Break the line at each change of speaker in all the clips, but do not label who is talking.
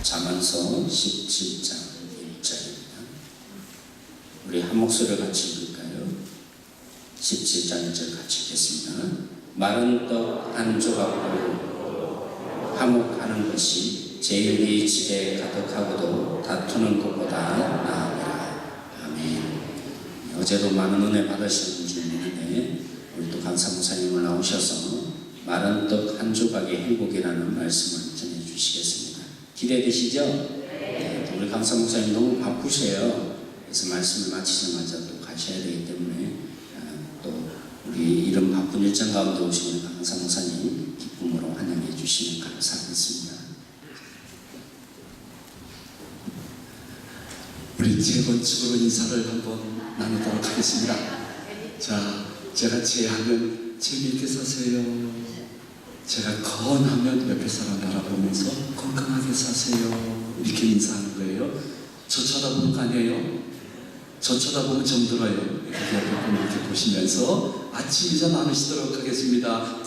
잠언서 17장 1절입니다. 우리 한 목소리를 같이 읽을까요? 17장 1절 같이 읽겠습니다. 마른 떡 한 조각으로 화목하는 것이 제일이 집에 가득하고도 다투는 것보다 나으니라. 아멘. 어제도 많은 은혜 받으신 주님인데 우리 또 강사 목사님을 나오셔서 마른 떡 한 조각의 행복이라는 말씀을 전해 주시겠습니다. 기대되시죠? 네. 우리 강사 목사님 너무 바쁘세요. 그래서 말씀을 마치자마자 또 가셔야 되기 때문에 또 우리 이런 바쁜 일정 가운데 오시는 강사 목사님 기쁨으로 환영해 주시면 감사하겠습니다.
우리 세 번째로 인사를 한번 나누도록 하겠습니다. 자, 제가 제하면 재미있게 사세요. 제가 건하면 옆에 사람 바라보면서 건강하게 사세요. 이렇게 인사하는 거예요. 저 쳐다보는 거 아니에요? 저 쳐다보면 정들어요. 이렇게 옆에 이렇게 보시면서 아침 인사 나누시도록 하겠습니다.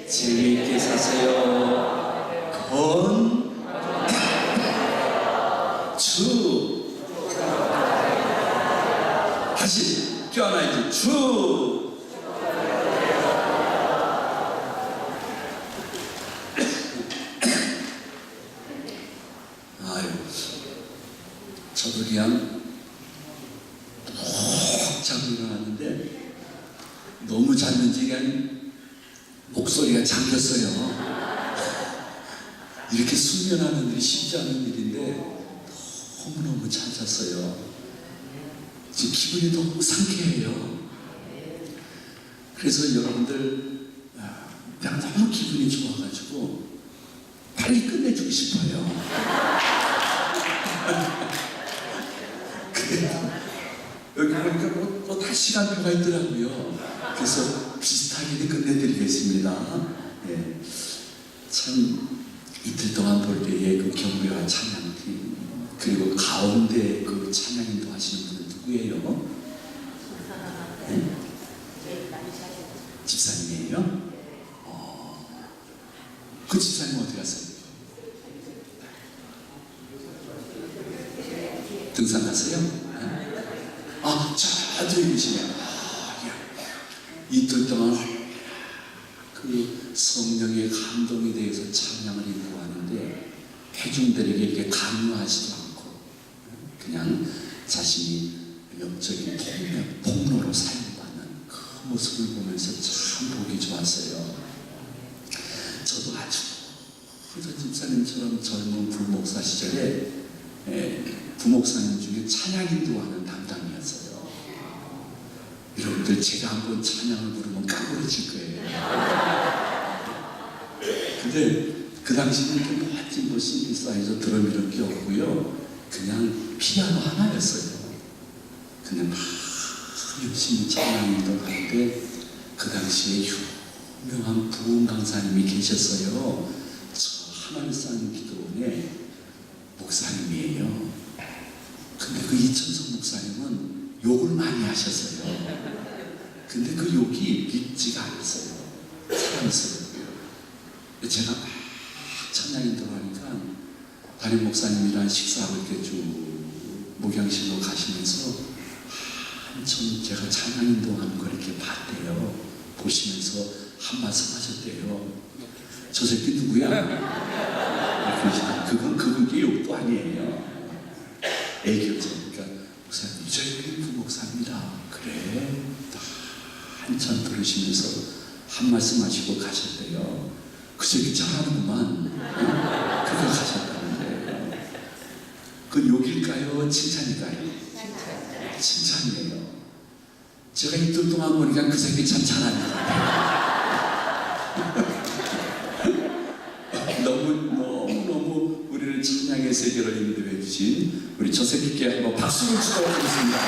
재미있게 사세요. 다시 껴안아야지. 아유, 저도 그냥 푹 자고 일어났는데 너무 잤는지 그냥 목소리가 잠겼어요. 이렇게 수면하는 일이 쉽지 않은 일인데 너무너무 잘 잤어요. 지금 기분이 너무 상쾌해요. 그래서 여러분들 내가 너무 기분이 좋아가지고 빨리 끝내주고 싶어요. 여기 보니까 또 다 시간표가 있더라고요. 그래서 비슷하게 끝내드리겠습니다. 네. 참 이틀 동안 볼 때에 그 경배와 찬양팀 그리고 가운데 그 찬양 인도하시는 분은 누구예요? 네? 집사님이에요? 그 집사님 어디 갔어요? 등산 갔어요? 네? 저기 계시네요. 이틀 동안 그 성령의 감동에 대해서 찬양을 인도하는데 회중들에게 이렇게 강요하지도 않고 그냥 자신이 영적인 폭로로 사용받는 그 모습을 보면서 참 보기 좋았어요. 저도 아주 집사님처럼 젊은 부목사 시절에 부목사님 중에 찬양 인도하는 담당이었어요. 여러분들 제가 한번 찬양을 부르면 까무러질 거예요. 근데 그 당시는 이렇게 멋진 신기사에서 드럼 이런 게 없고요. 그냥 피아노 하나였어요. 그냥 막 열심히 찬양 인도하는데 그 당시에 유명한 부흥 강사님이 계셨어요. 저 하늘산 기도원의 목사님이에요. 근데 그 이천성 목사님은 욕을 많이 하셨어요. 근데 그 욕이 밉지가 않았어요. 사랑스럽고요. 제가 막 찬양 인도하니까 담임 목사님이랑 식사하고 이렇게 쭉 목양실로 가시면서 한참 제가 찬양 인도하는 걸 이렇게 봤대요. 보시면서 한 말씀 하셨대요. 저 새끼 누구야? 그게 욕도 아니에요. 애교죠. 목사님, 저희 부목사입니다. 그래? 한참 들으시면서 한 말씀 하시고 가셨대요. 그 새끼 잘하는구만. 그거 가셨다는데. 그 욕일까요? 칭찬일까요? 칭찬이에요. 제가 이틀 동안 보니까 그 새끼 참 잘하는 것 같아요. 너무 우리를 찬양의 세계로 인도해 주신 우리 저 새끼께 한번 박수를 주도록 하겠습니다.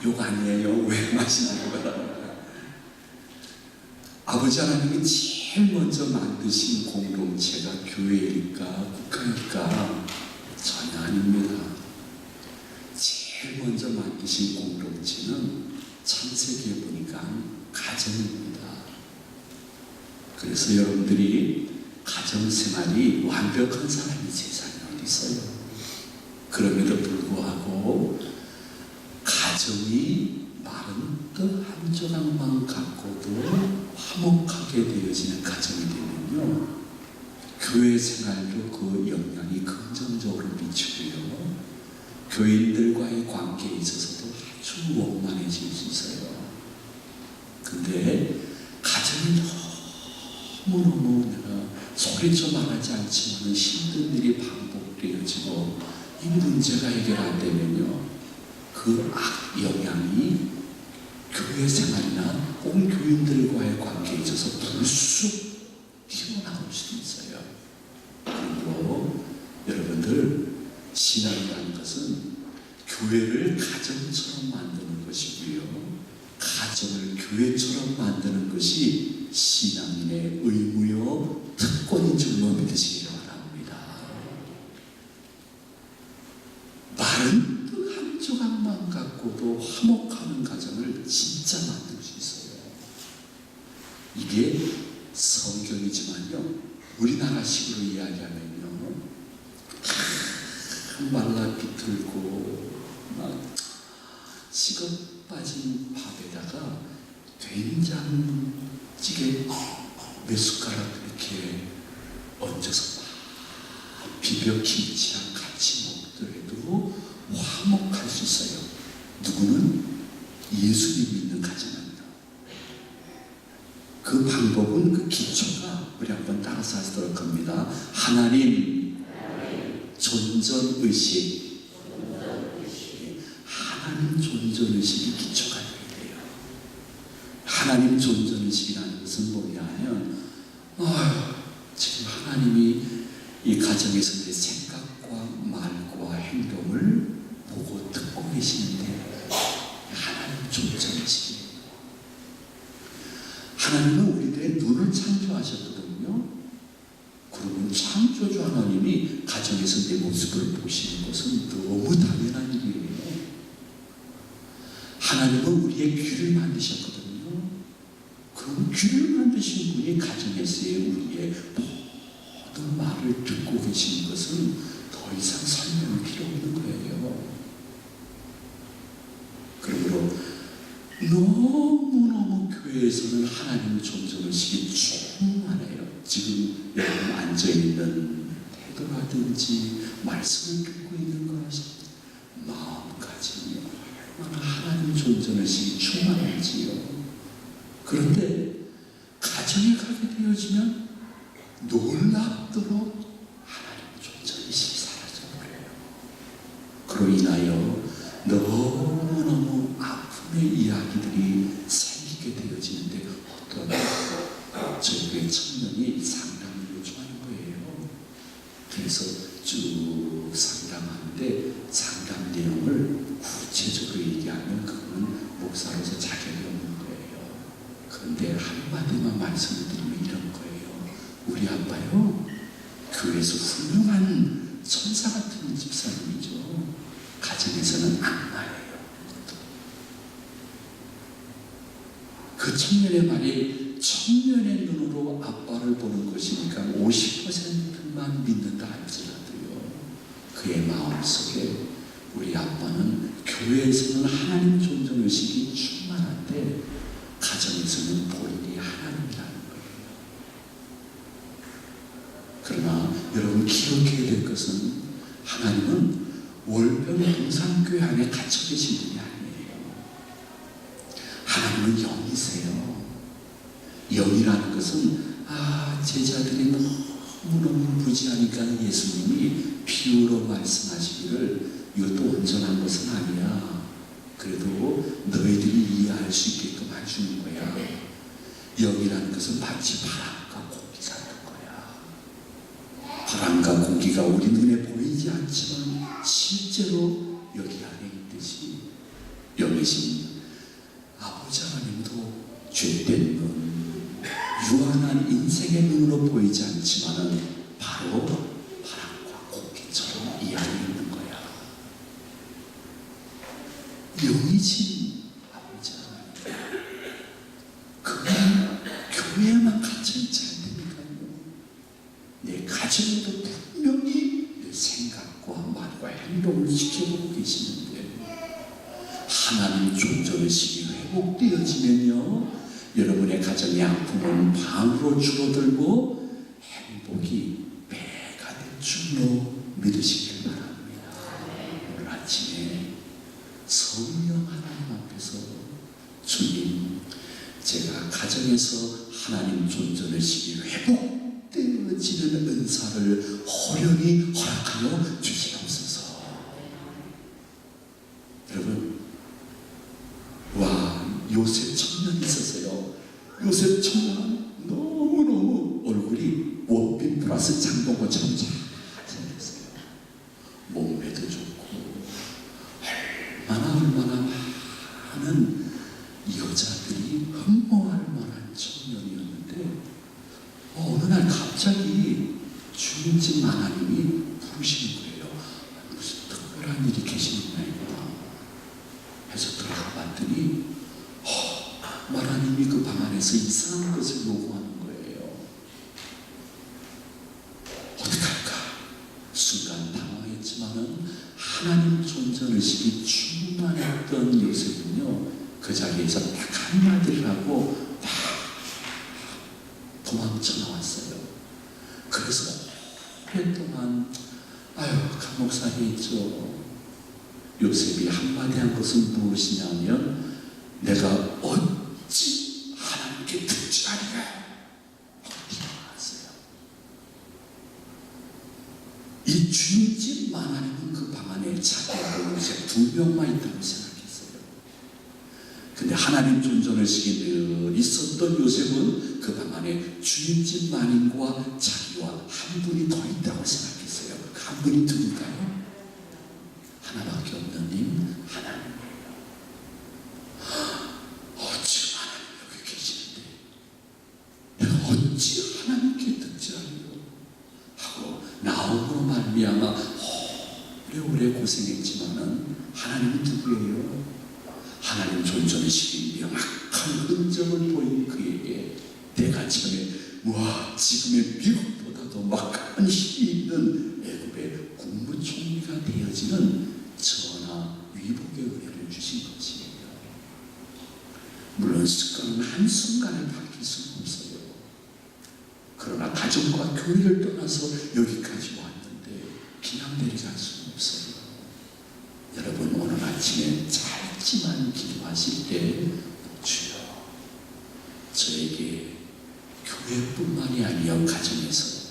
욕 아니에요. 오해하시는 거라. 아버지 하나님이 제일 먼저 만드신 공동체가 교회일까 국가일까? 전혀 아닙니다. 제일 먼저 만드신 공동체는 창세기에 보니까 가정입니다. 그래서 여러분들이 가정생활이 완벽한 사람이 세상에 어디 있어요? 그럼에도 불구하고 가정이 마른 떡 한 조각만 갖고도 화목하게 되어지는 가정이 되면요, 교회 생활도 그 영향이 긍정적으로 미치고요, 교인들과의 관계에 있어서도 아주 원만해질 수 있어요. 근데 가정이 너무너무 내가 소리쳐 말하지 않지만 힘든 일이 반복되어지고 이 문제가 해결 안 되면요, 그 악영향이 교회 생활이나 온 교인들과의 관계에 있어서 불쑥 튀어나올 수도 있어요. 그리고 여러분들, 신앙이라는 것은 교회를 가정처럼 만드는 것이고요, 가정을 교회처럼 만드는 것이 신앙인의 의무요 특권인 줄로 믿으시기 바랍니다. 마른 떡 한 조각만 갖고도 화목하는 가정을 진짜 만들 수 있어요. 이게 성경이지만요, 우리나라식으로 이야기하면요, 말라 비틀고 막 식어 빠진 밥에다가 된장찌개 몇 숟가락 이렇게 얹어서 막 비벼 김치랑 같이 먹더라도 화목할 수 있어요. 누구는? 예수님 믿는 가정입니다. 그 방법은, 그 기초가 우리 한번 따라서 하도록 합니다. 하나님 존전의식, 하나님 존전의식이 기초가 되어야 돼요. 하나님 존전의식이라는 것은 뭐냐면, 지금 하나님이 이 가정에서 내 생각과 말과 행동을 보고 듣고 계시는데 하나님 존전의식이에요. 하나님은 우리들의 눈을 창조하셨거든요. 그러면 창조주 하나님이 가정에서 내 모습을 보시는 것은 너무 당연한 일이에요. 하나님은 우리의 귀를 만드셨거든요. 그럼 귀를 만드신 분이 가정에서의 우리의 모든 말을 듣고 계시는 것은 더 이상 설명이 필요 없는 거예요. 그러므로 너무너무 교회에서는 하나님 존전의식이 충만해요. 지금 여러분 앉아있는 태도라든지 말씀을 듣고 있는 것이 마음가짐이 얼마나 하나님 존전의식이 충만한지요. 그런데 가정에 가게 되어지면 놀랍도록 하나님 존전의식이 사라져버려요. 그로 인하여 너무너무 아픔의 이야기들이 생기게 되어지는데, 어떤 저희 교회 청년이 상담을 요청하는 거예요. 그래서 쭉 상담하는데 상담 내용을 구체적으로 얘기하면 그거는 목사로서 자격이 없는 거예요. 그런데 한마디만 말씀을 드리면 이런 거예요. 우리 아빠요, 교회에서 훌륭한 천사 같은 집사님이죠. 가정에서는 악마예요. 그 청년의 말이 청년의 눈으로 아빠를 보는 것이니까 50%만 믿는다 할지라도요, 그의 마음속에 우리 아빠는 교회에서는 하나님 존전의식이 충만한데 가정에서는 본인이 하나님이라는 거예요. 그러나 여러분 기억해야 될 것은, 하나님은 월별 동산교회 안에 갇혀 계신 분이 아니에요. 하나님은 영이세요. 영이라는 것은 제자들이 너무너무 무지하니까 예수님이 비유로 말씀하시기를 이것도 온전한 것은 아니야, 그래도 너희들이 이해할 수 있게끔 해주는 거야. 영이라는 것은 마치 바람과 공기 같은 거야. 바람과 공기가 우리 눈에 보이지 않지만 실제로 여기 안에 있듯이 영이신 아버지 하나님도 죄된 눈, 유한한 인생의 눈으로 보이지 않지만은 바로 바람과 공기처럼 이 안에 있는 거야. 영이신 아버지 하나님. 교회에만 갇혀있지 않으니까요. 내 가정에도 분명히 내 생각과 말과 행동을 지켜보고 계시는데 하나님 존재의식이 회복되어지면요, 여러분의 가정의 아픔은 반으로 줄어들고 행복이 배가 될 줄로 믿으시길 바랍니다. 오늘 아침에 성령 하나님 앞에서 주님, 제가 가정에서 하나님 존재의식이 회복되어지는 은사를 호련히 허락하여 주시옵소서. 여러분, 요셉 청년이 있었어요. 요셉 청년은 너무너무 얼굴이 원빈 플러스 장동건처럼 잘 생겼어요. 몸매도 좋고 얼마나 많은 여자들이 흠모할 만한 청년이었는데 어느 날 갑자기 주님집 하나님이 부르시는 거예요. 무슨 특별한 일이 계시는 모양이구나 해서 들어가 봤더니 하나님이 그 방 안에서 이상한 것을 요구하는 거예요. 어떡할까? 순간 당황했지만은 하나님 존재의식이 충만했던 요셉은요, 그 자리에서 딱 한마디를 하고 딱 도망쳐 나왔어요. 그래서 오랫동안 감옥살이 있죠. 요셉이 한마디 한 것은 무엇이냐면, 내가 어찌 하나님께 듣지 아니하여 나왔어요. 이 주인집 하나님은 그 방 안에 자기하고 요셉 두 명만 있다고 생각했어요. 근데 하나님 존재의식이 늘 있었던 요셉은 그 방 안에 주인집 마님과 자기와 한 분이 더 있다고 생각했어요. 그 한 분이 누굴까요? 하나밖에 없는 님, 하나님. 어찌 하나님 여기 계시는데 내가 어찌 하나님께 듣지 않으려 하고 나옴으로 말미암아 오래 고생했지만은 하나님은 누구예요? 하나님 존재의식이 명확한 흔적을 보인 그에게 내가 지금의 미국보다도 막강한 힘이 있는 애굽의 국무총리가 되어지는 전하 위복의 은혜를 주신 것이에요. 물론 습관은 한순간에 바뀔 수는 없어요. 그러나 가정과 교회를 떠나서 여기까지 왔는데 그냥 내려갈 수는 없어요. 여러분, 오늘 아침에 짧지만 기도하실 때 주여, 저에게 교회뿐만이 아니여 가정에서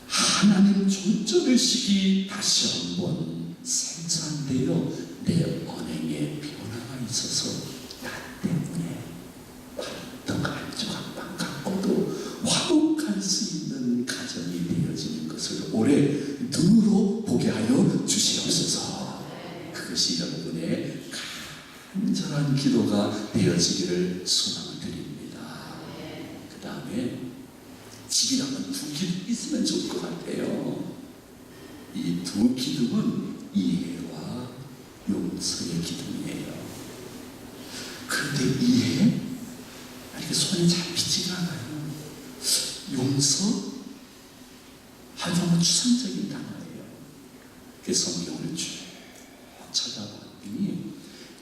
하나님 존재의식이 다시 한번 생산되어 내 언행에 변화가 있어서 나 때문에 한떡 한 조각만 갖고도 화목할 수 있는 가정이 되어지는 것을 올해 눈으로 보게 하여 주시옵소서. 그것이 여러분의 간절한 기도가 되어지기를 소망드립니다. 그 다음에 집이라면 두 기둥 있으면 좋을 것 같아요. 이 두 기둥은 이해와 용서의 기둥이에요. 그런데 이해? 이렇게 손에 잡히지가 않아요. 용서? 아주 너무 추상적인 단어예요. 그 성경을 쭉 찾아봤더니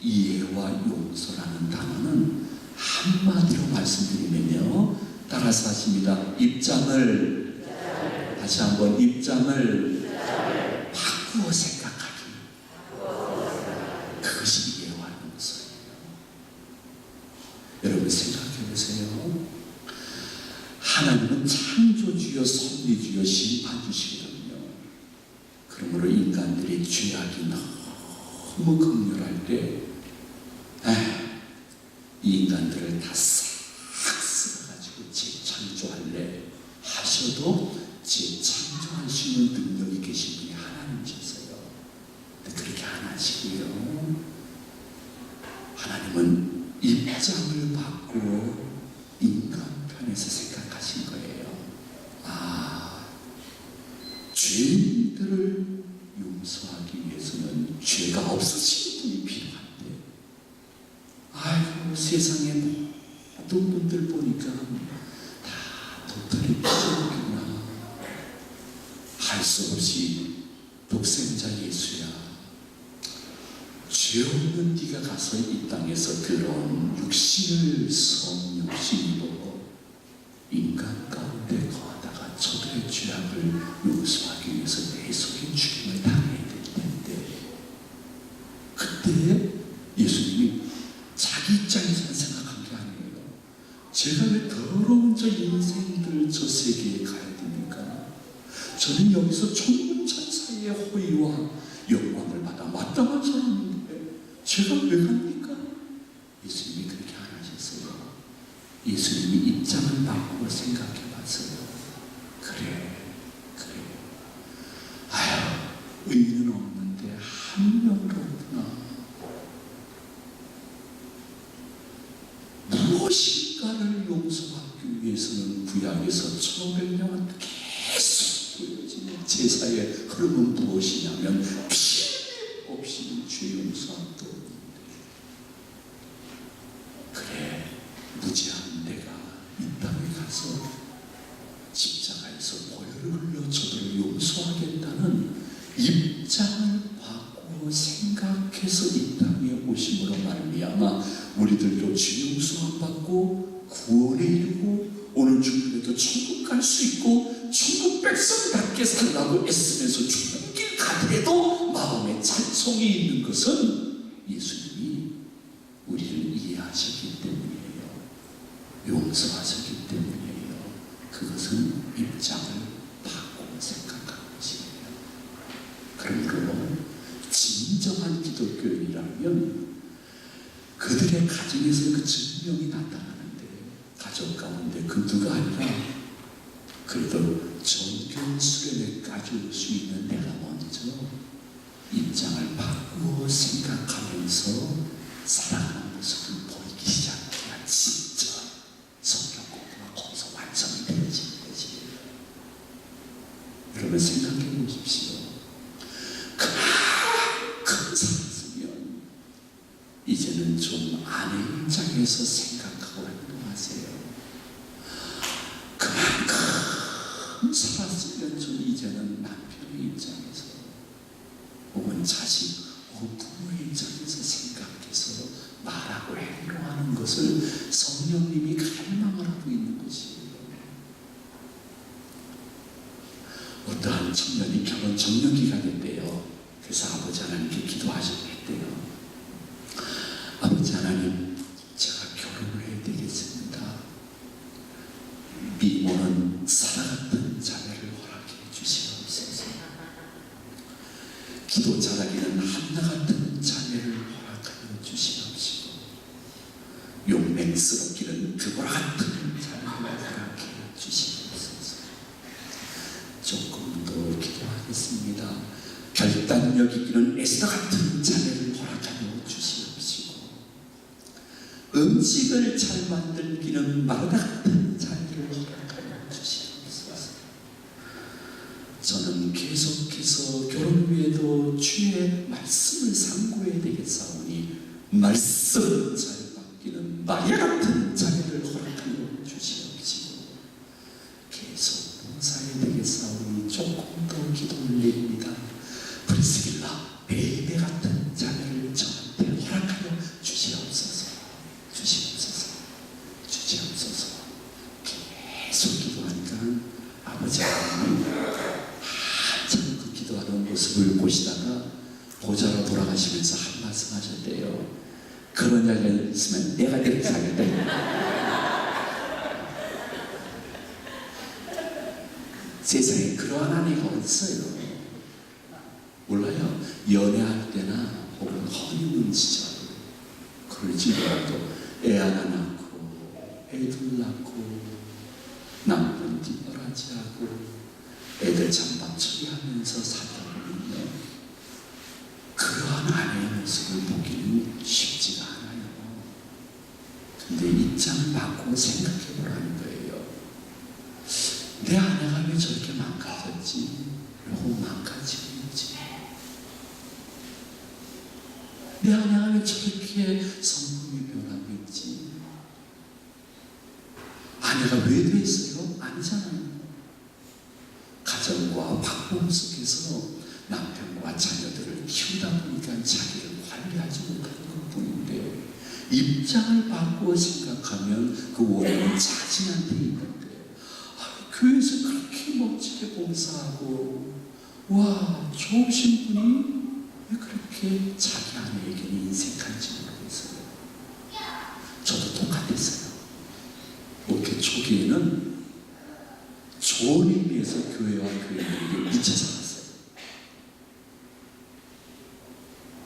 이해와 용서라는 단어는 한마디로 말씀드리면요, 따라서 하십니다. 입장을 다시 한번 입장을 바꾸어 생각하기. 그것이 이해와 용서예요. 여러분 생각해 보세요. 하나님은 창조주여 섭리주여 심판주시거든요. 그러므로 인간들이 죄악이 너무 극렬할 때 이 인간들을 다 싹 쓸어가지고 재창조할래 하셔도 재창조할 수 있는 능력이 계신 분이 하나님이셨어요. 근데 그렇게 안 하시고요, 하나님은 입장을 바꾸어 인간 편에서 생각하신 거예요. 죄인들을 용서하기 위해서는 죄가 없으신 분이 필요한데, 세상에 모든 분들 보니까 도토리 피자구나. 할 수 없이 독생자 예수야, 죄 없는 네가 가서 이 땅에서 들어온 육신을 성육신으로 인간 가운데 거하다가 저들의 죄악을 용서하기 위해서 내 속에 죽임을 당해야 될 텐데, 그때 예수님이 자기 입장에서 생각한 게 아니에요. 제가 왜 더러운 저 인생들 저 세계에 가야 됩니까? 저는 여기서 천군천사의 호의와 영광을 받아 마땅한 사람인데 제가 왜 갑니까? 예수님이 그렇게 안 하셨어요. 예수님이 입장을 바꾸고 생각해 봤어요. 그래. 아유, 의인은 없는데 한 명도 없구나. 무엇인가를 용서하기 위해서는 구약에서 1500년 계속 보여지는 제사의 흐름은 무엇이냐면 피 없이는 죄 용서함도 없는데, 그래, 무지한 내가 이 땅에 가서 십자가에서 보혈을 흘려 저들을 용서하겠다는 입장을 바꾸고 생각해서 이 땅에 오심으로 말미암아 우리들도 죄 용서함 받고 구원에 이르고 오늘 주님에도 천국 갈 수 있고 천국 백성답게 살라고 애쓰면서 죽는 길 가더라도 마음에 찬송이 있는 것은 예수님이 우리를 이해하셨기 때문이에요. 용서하셨기 때문이에요. 그것은 입장을 바꾸고 생각한 것이에요. 그러므로 진정한 기독교인이라면 그들의 가정에서 그 증명이 나타나는데, 가족 가운데 그 누가 아니라 그래도 정결 수련회까지 올 수 있는 내가 먼저 입장을 바꾸어 생각하면서 살아가는 모습을 보이기 시작해야 진짜 성경 공부가 거기서 완성이 되어지는 거지. 여러분 생각해 보십시오. 그만큼 살았으면 이제는 좀 아내 입장에서 생각하고 행동하세요. 그만큼 살았으면 좀 이제는 남편의 입장에서 혹은 자식 혹은 부모의 입장에서 생각해서 말하고 행동하는 것을 성령님이 갈망을 하고 있는 것이에요. 어떠한 청년이 결혼 정년기가 됐대요. 그래서 아버지 하나님께 기도하셨대요. 아버지 하나님, 제가 결혼을 해야 되겠습니다. 미모는 사랑같은 자매를 허락해 주시옵소서. 기도 잘하기는 한나 같은 자매를 허락하여 주시옵시고, 용맹스럽기는 그보라 같은 자매를 허락해 주시옵소서. 조금 더 기도하겠습니다. 결단력 있기는 에스더 같은 자매를 허락하여 주시옵시고, 음식을 잘 만들기는 마르다 같은 자매를 허락하여 주시옵소서. 저는 계속해서 결혼 후에도 주의 말씀을 상고해야 되겠사오니 말씀 잘 받기는 마리아 같은 자매를 허락하여 주시옵시고, 계속 봉사해야 되겠사오니 조금 더 기도 올립니다. 프리스길라, 베이베 같은 자매를 저한테 허락하여 주시옵소서. 계속 기도하니까 아버지 하나님이 한참 그 기도하는 모습을 보시다가 보좌로 돌아가시면서 한 말씀 하셨대요. 그런 여자 있으면 내가 이렇게 살겠다. 세상에 그러한 아내가 어딨어요? 몰라요. 연애할 때나 혹은 허니문 시절 그러지 않아도 애 하나 낳고 애들 낳고 남편 뒷바라지하고 애들 잔밥 처리하면서 살다 보면요, 그러한 아내의 모습을 보기는 쉽지가 않아요. 근데 입장을 바꾸고 생각해 보라는 거예요. 내 아내가 왜 저렇게 망가졌지? 그리고 망가지고 있지? 내 아내가 왜 저렇게 성품이 변하고 있지? 아내가 왜 됐어요? 아니잖아요. 가정과 박봉 속에서 남편과 자녀들을 키우다 보니까 자기를 관리하지 못하는 것뿐인데, 입장을 바꾸어 생각하면 그 원인은 자신한테 있는데, 교회에서 그렇게 멋지게 봉사하고 와 좋으신 분이 왜 그렇게 자기 아내에게는 인색한지 모르겠어요. 저도 똑같았어요. 목회 초기에는 좋은 의미에서 교회와 교인들에게 미쳐 살았어요.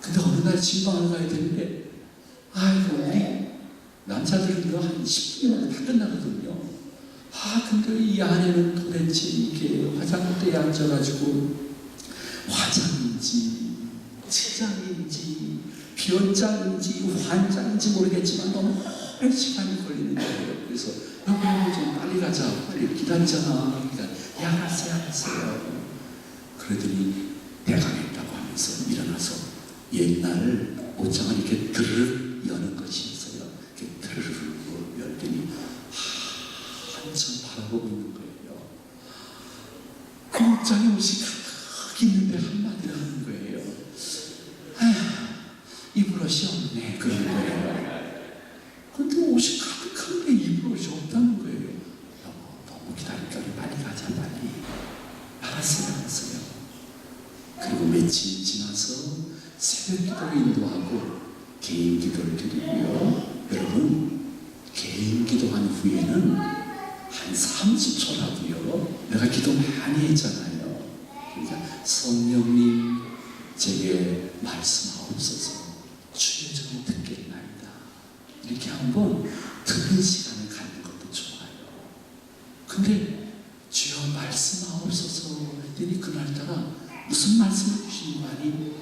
근데 어느 날 신방을 가야 되는데, 아이고 우리 남자들은 한 10분이면 다 끝나거든요. 근데 이 아내는 도대체 이게 화장대에 앉아가지고 화장인지 치장인지 변장인지 환장인지 모르겠지만 너무 오랜 시간이 걸리는 거예요. 그래서 여보 좀 빨리 가자, 빨리 기다리잖아. 그러니까 알았어요. 그러더니 대강했다고 하면서 일어나서 옛날 옷장을 이렇게 드르륵 여는 것이 있어요. 이렇게 드르륵 열더니 한참 바라보고 있는 거예요. 그 옷장에 옷이 가득 있는데 한마디를 하는 거예요. 입을 옷이 없네. 그런 거예요. 근데 옷이 가득한데 입을 옷이 없다는 거예요. 너무 기다리니까 빨리 가자, 빨리. 알았어요. 그리고 며칠 지나서 새벽 기도를 인도하고 개인 기도를 드리고요. 여러분, 개인 기도한 후에는 한 30초라도요. 내가 기도 많이 했잖아요. 그러니까 성령님 제게 말씀하옵소서, 주의 종이 듣겠나이다. 이렇게 한번 듣는 시간을 갖는 것도 좋아요. 근데 주여 말씀하옵소서 했더니 그날따라 무슨 말씀을 주시는 거 아니?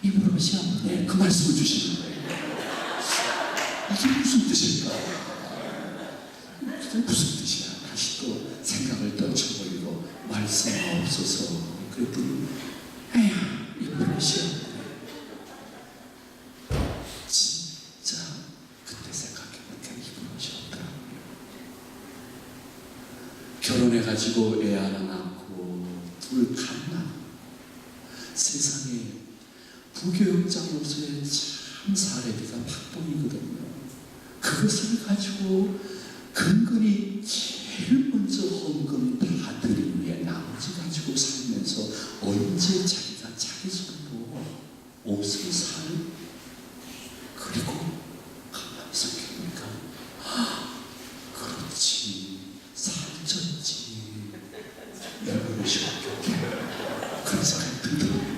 입을 옷이 없네. 그 말씀을 주시는 거예요. 이게 무슨 뜻일까? 무슨 뜻이야? 다시 또 생각을 떨쳐버리고 말씀하옵소서 그랬더니 입을 옷이 없네. 진짜 그때 생각해보니까 입을 옷이 없더라고요. 결혼해가지고 애 하나 낳고 둘 갓나 세상에 부교육자로서의 참 사례비가 박동이거든요. 그것을 가지고 근근히 제일 먼저 헌금 다 드린 후에 나머지 가지고 살면서 언제 자기가 자기 손으로 옷을 살? 그리고 가만히 생각해보니까 그렇지 살쪘지 열심히 그런 생각이 들더라고요.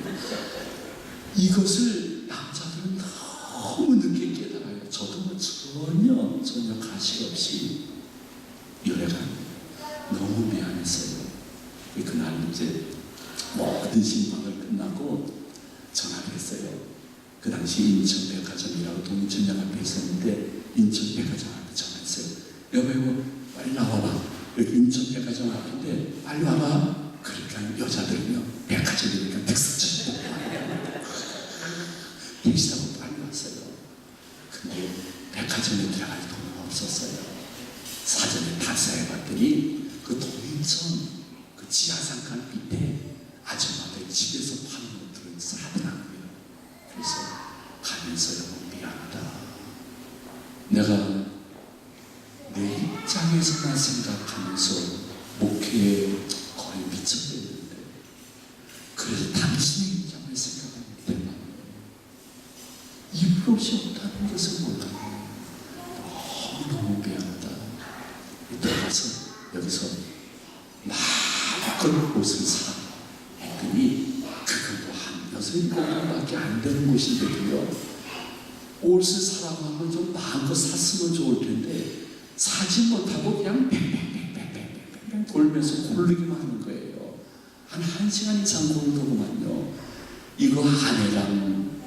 이것을 남자들은 너무 늦게 깨달아요. 저도 전혀 가식 없이 여래간 너무 미안했어요. 그날 이제 모든 신방을 끝나고 전화를 했어요. 그 당시 인천백화점이라고 동인천장 앞에 있었는데 인천백화점 앞에 전화했어요. 여보 빨리 나와봐. 여기 인천백화점 앞인데 빨리 와봐. 그러니까 여자들은요 백화점이니까 택시 타고 택시 타고 빨리 왔어요. 근데 백화점에 들어갈 돈은 없었어요. 사전에 답사해봤더니 그 동인천 그 지하상가 밑에 아줌마들 집에서 파는 것들은 싸더라고요. 그래서 가면서 여보 미안하다. 내가 내 입장에서만 생각하면서 목회에 거의 미쳐버렸는데 그래서 당신의 입장을 생각하기 때문에 입을 옷이 없다는 것을 몰라요. 너무 미안하다. 들어가서 여기서 마음껏 옷을 사 했더니 그것도 한 6-7번밖에 안 되는 곳인데도요. 옷을 사라고 하면 좀 마음껏 샀으면 좋을 텐데 사지 못하고 그냥 뺑뺑뺑뺑뺑뺑 돌면서 고르기만 하는 거예요. 한 1시간 이상 고르더구만요. 이거 아내랑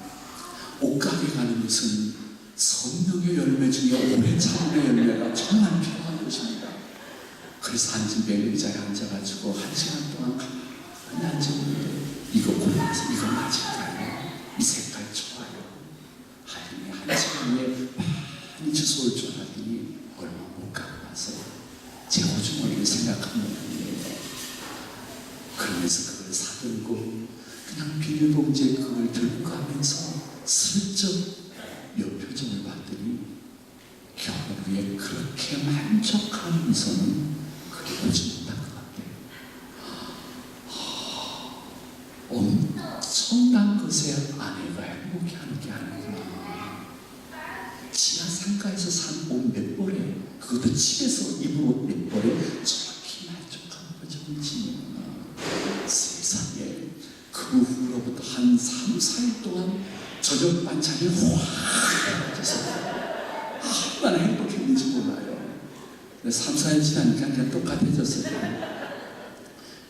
옷가게 가는 것은 성령의 열매 중에 오래 참음의 열매가 정말 필요한 것입니다. 그래서 앉은 의자에 앉아가지고 1시간 동안 가만히 앉았는데 이거 골라서 이거 맞을까요? 이 색깔 좋아요. 하더니 1시간 후에 많이 주워올 줄 알았더니 얼마 못 가고 나서 제 호주머니를 생각한 모양이에요. 그러면서 그걸 사들고 그냥 비닐봉지에 그걸 들고 가면서 슬쩍 요 표정을 봤더니 겨울에 그렇게 만족한 미소는 그리 보지 못한 것 같아요. 엄청난 것에 아내가 행복해 하는 게 아니구나. 지하 상가에서 산 옷 몇 벌에, 그것도 집에서 입은 옷 몇 벌에 저렇게 만족한 표정을 지니구나. 세상에, 그 후로부터 한 3, 4일 동안 저녁 반찬이 확 떨어져서 얼마나 행복했는지 몰라요. 3, 4일 지나니까 그냥 똑같아졌어요.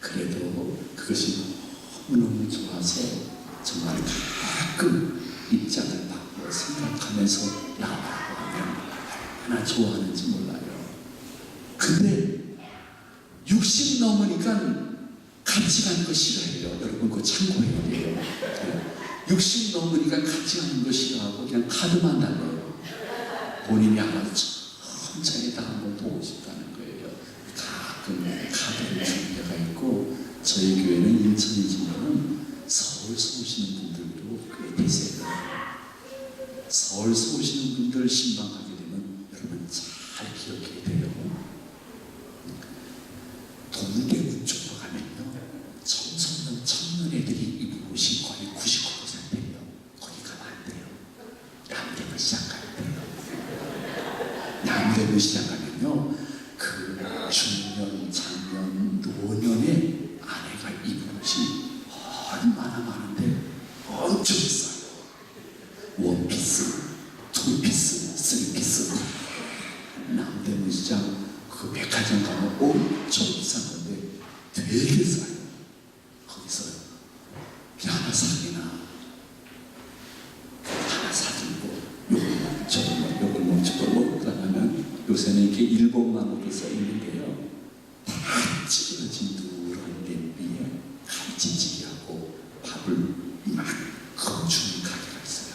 그래도 그것이 너무너무 좋아서 정말 가끔 입장을 바꾸어 생각하면서 나오라고 하면 얼마나 좋아하는지 몰라요. 근데 60 넘으니까 같이 가는 거 싫어해요. 여러분 그거 참고해야 돼요. 60 넘으니까 같이 가는 거 싫어하고 그냥 카드만 달래요. 본인이 알아서 천천히 다 한번 보고 싶다는 거예요. 가끔 카드를 주는 데가 있고, 저희 교회는 인천이지만 서울서 오시는 분들도 꽤 계세요. 서울서 오시는 분들 신방하게 되면 여러분 잘 기억해야 돼요. 동대문 쪽으로 가면요, 청소년 청년 애들이 입은 옷이 거의 99%예요. 거기 가면 안 돼요. 남대문 시장 가야 돼요. 남대문 시장 가면요, 그 중년, 장년, 노년의 아내가 입은 옷이 얼마나 많은데 엄청 비싸요. 원피스, 투피스, 쓰리피스. 남대문 시장 그 백화점 가면 엄청 비싼 건데 되게 싸요. 거기서 하나 사기나 하나 사들고 요걸 멈춰 하면 요새는 이렇게 일본만으로 써 있는데요, 다 찌그러진 누런 냄비에 갈치찌개하고 밥을 이만큼 주는 가게가 있어요.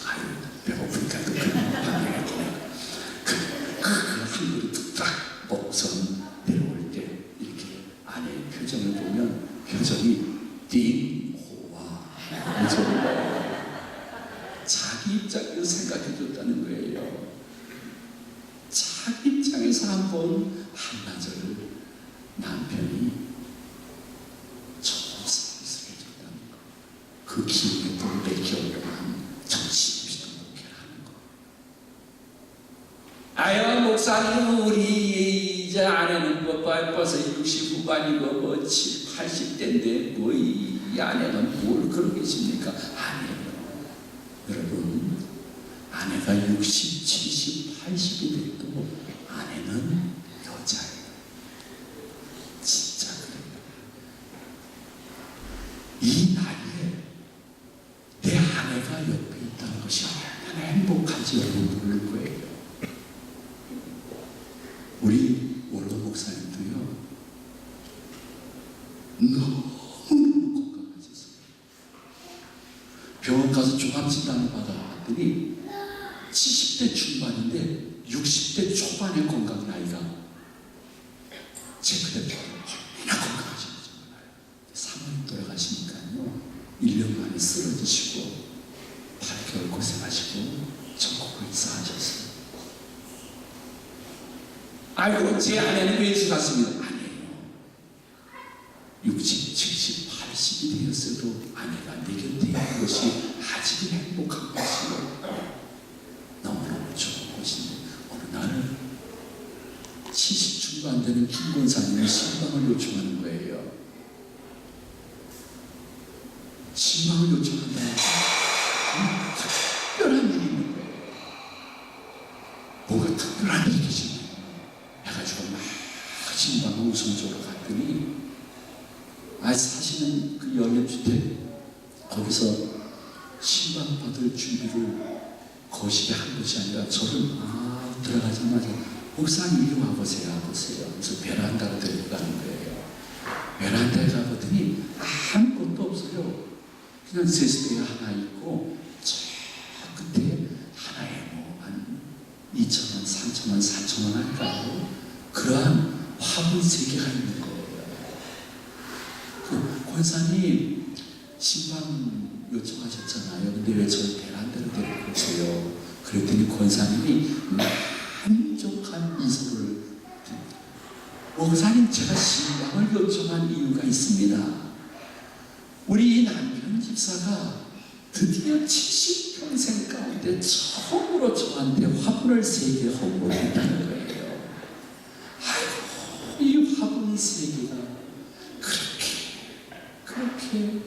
아유, 배고프니까 또 그런 방해가 되네. 한 그릇 딱 먹선 내려올 때 이렇게 아내의 표정을 보면 표정이 띵호와 자기 입장에서 생각해 줬다는 거예요. 자기 입장에서 한번 한나절 남편이 좋은 서비스를 해줬다는 거. 그 기운에 또 내 기억으로 정신없이 행복해라 하는 거. 아유, 목사님, 우리 이제 아내는 벌써 60 후반이고 뭐 7, 80대인데 뭐 이 아내가 뭘 그러고 계십니까? 아니에요. 여러분, 아내가 60, 70, 80이 돼도 아내는 여자예요. 진짜 그래요. 이 나이에 내 아내가 옆에 있다는 것이 얼마나 행복한지 여러분 모를 거예요. 우리 원로 목사님도요, 너무너무 건강하셨어요. 병원 가서 종합진단을 받아봤더니 70대 중반인데 60대 초반의 건강 나이가 체크됐다고. 얼마나 건강하신지 몰라요. 사모님 돌아가시니까요, 1년 만에 쓰러지시고 8개월 고생하시고 전국을 인사하셨어요. 아이고, 제 아내는 외수 같습니다. 아니에요. 60, 70, 80이 되었어도 아내가 내 곁에 있는 것이 아직은 행복한 것이요. 너무너무 좋은 것인데, 어느 날 70 중반 되는 김 권사님이 신방을 요청하는 거예요. 신방을 요청한다는 특별한 일이 있는 거예요. 뭔가 특별한 일이 계시네요. 해가지고 막 신방을 우선적으로 갔더니, 사실은 그 연립주택 거기서 신방 받을 준비를 거실에 한 것이 아니라 저를 들어가자마자 목사님 이리 와보세요. 그래서 베란다로 데리고 가는 거예요. 베란다에 가보더니 아무것도 없어요. 그냥 세수대가 하나 있고 저 끝에 하나에 뭐 한 2,000원, 3,000원, 4,000원 할까요? 그러한 화분 세계가 있는 거예요. 그 권사님 신방 요청하셨잖아요. 근데 왜 저를 베란다로 데리고 오세요? 그랬더니 권사님이 만족한 미소를, 목사님 제가 신방을 요청한 이유가 있습니다. 우리 남편 집사가 드디어 70평생 가운데 처음으로 저한테 화분을 3개 헌물했다는 거예요. 아이고, 이 화분 3개가 그렇게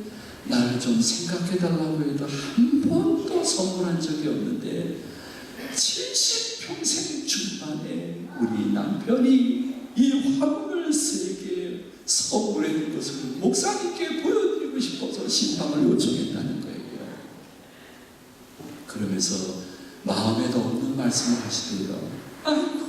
나를 좀 생각해달라고 해도 한 번도 선물한 적이 없는데 70평생 중반에 우리 남편이 이 화분을 3개 선물해 것을 목사님께 보여드리고 싶어서 신방을 요청했다는 거예요. 그러면서 마음에도 없는 말씀을 하시더라고요. 아이고,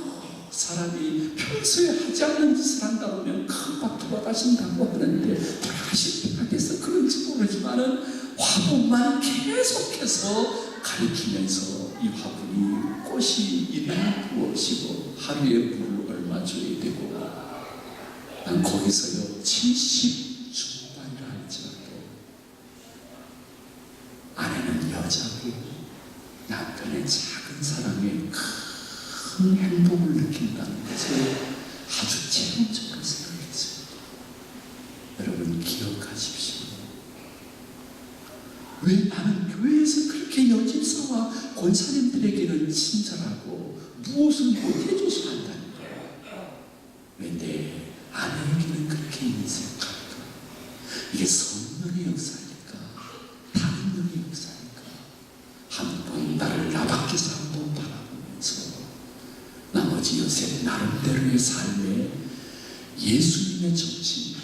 사람이 평소에 하지 않는 짓을 한다 보면 금방 돌아가신다고 하는데 돌아가실 때가 돼서 그런지 모르지만은 화분만 계속해서 가리키면서 이 화분이 꽃이 이름을 부으시고 하루에 물을 얼마 줘야 되고, 난 거기서요 70 중반이라 할지라도 아내는 여자고 남편의 작은 사랑에 큰 행복을 느낀다는 것을 아주 체험적으로 생각했습니다. 여러분 기억하십시오. 왜 나는 교회에서 그렇게 여집사와 권사님들에게는 친절하고 무엇을 못해줘서 한다는 거예요? 왜 내 아내에게는 그렇게 인색할까? 이게 성령의 역사일까? 다른 영의 역사일까? 한 번 나를 나밖에서 한 번 바라보면서 나머지 요새 나름대로의 삶에 예수님의 정신,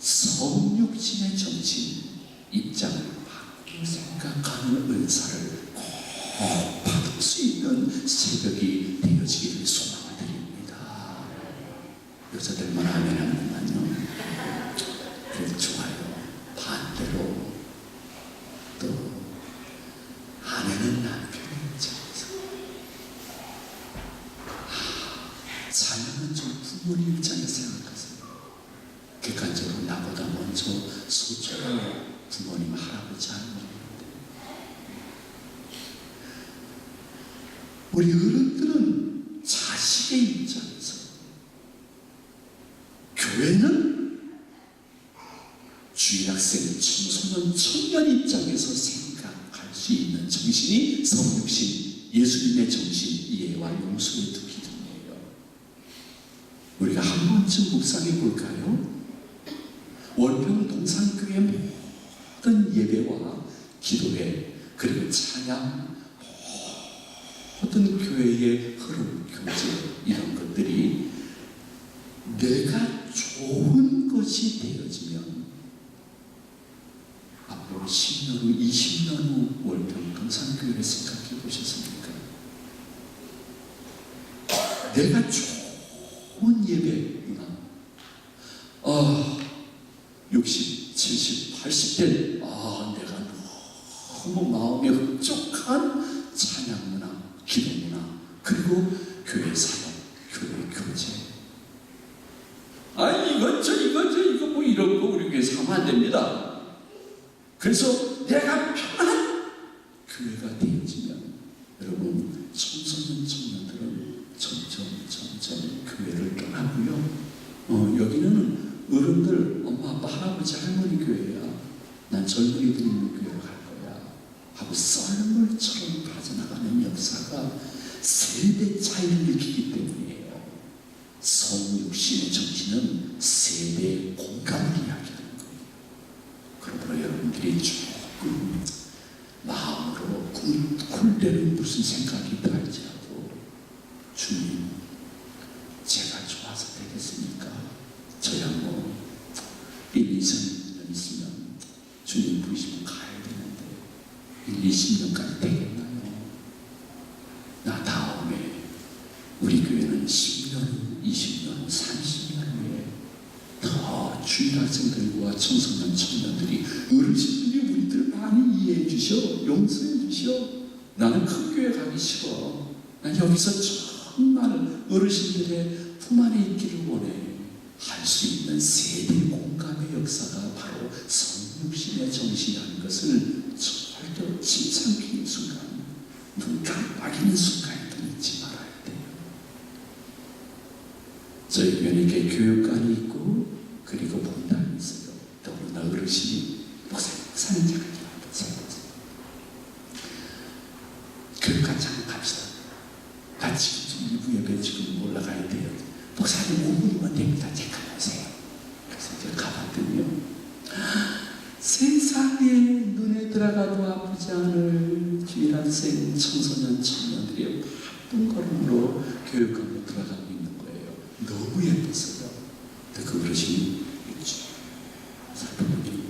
성육신의 정신, 입장을 바꾸어 생각하는 은사를 꼭 받을 수 있는 새벽이 되어지기를 소망을 드립니다. 여자들만 하면 하는구만요. 그래도 좋아요. 반대로 또 아내는 남편의 입장에서, 자녀는 좀 부모님 입장에서 생각하세요. 객관적으로 나보다 먼저 소중한 부모님, 할아버지, 할머니인데 우리 어른들은 자식의 입장에서, 교회는 주일학생, 청소년, 청년 입장에서 생각할 수 있는 정신이 성육신, 예수님의 정신, 이해와 용서의 두 기둥이에요. 우리가 한 번쯤 묵상해 볼까요? 월평 동산교회 모든 예배와 기도회, 그리고 찬양, 모든 교회의 흐름, 교제, 이런 것들이 내가 좋은 것이 되어지면 앞으로 10년 후, 20년 후 월평 동산교회를 생각해 보셨습니까? 내가 좋은 예배 문화, 60, 70, 80대 내가 너무 마음에 흡족한 찬양 문화, 기도 문화, 그리고 교회 사역, 교회 교제. 이거 뭐 이런 거 우리 교회에서 하면 안 됩니다. 그래서 내가 편한 교회가 되어지면 여러분, 청소년 청년들은 점점 교회를 떠나고요. 여기는 어른들, 엄마, 아빠, 할아버지, 할머니 교회야. 난 젊은이들 있는 교회로 갈 거야 하고 썰물처럼 빠져나가는 역사가 세대 차이를 느끼기 때문이에요. 성육신의 정신은 세대 공감을 이야기하는 거예요. 그러므로 여러분들이 조금 마음으로 굴대는 무슨 생각이 있다 할지라도, 주님, 제가 좋아서 되겠습니까? 저야 뭐 1, 2년 있으면 주님 부르시면 가야 되는데 1, 20년까지 되겠나요? 나 다음에 우리 교회는 10년, 20년, 30년 후에 더 주일학생들과 청소년, 청년들이, 어르신들이 우리들 많이 이해해 주셔, 용서해 주셔. 나는 큰 교회 가기 싫어. 난 여기서 정말 어르신들의 품 안에 있기를 원해. 할 수 있는 세대 공감의 역사가 바로 성육신의 정신이라는 것을 절대 침상키는 순간, 눈 깜빡이는 순간에도 잊지 말아야 돼요. 저희 면에게 교육관이 있고 그리고 본당이 있어요. 더구나 어르신이 목사님 잠깐 보세요. 교육관 잠깐 갑시다. 같이 지금 일부 예배 지금 올라가야 돼요. 목사님 5분이면 됩니다. 잠깐 오세요. 그래서 제가 가봤더니요, 세상에 눈에 들어가도 아프지 않을 주일학생 청소년 청년들이 바쁜 걸음으로 교육관으로 들어가고 있는 거예요. 너무 예뻤어요. 근데 그 어르신이 살펴보니,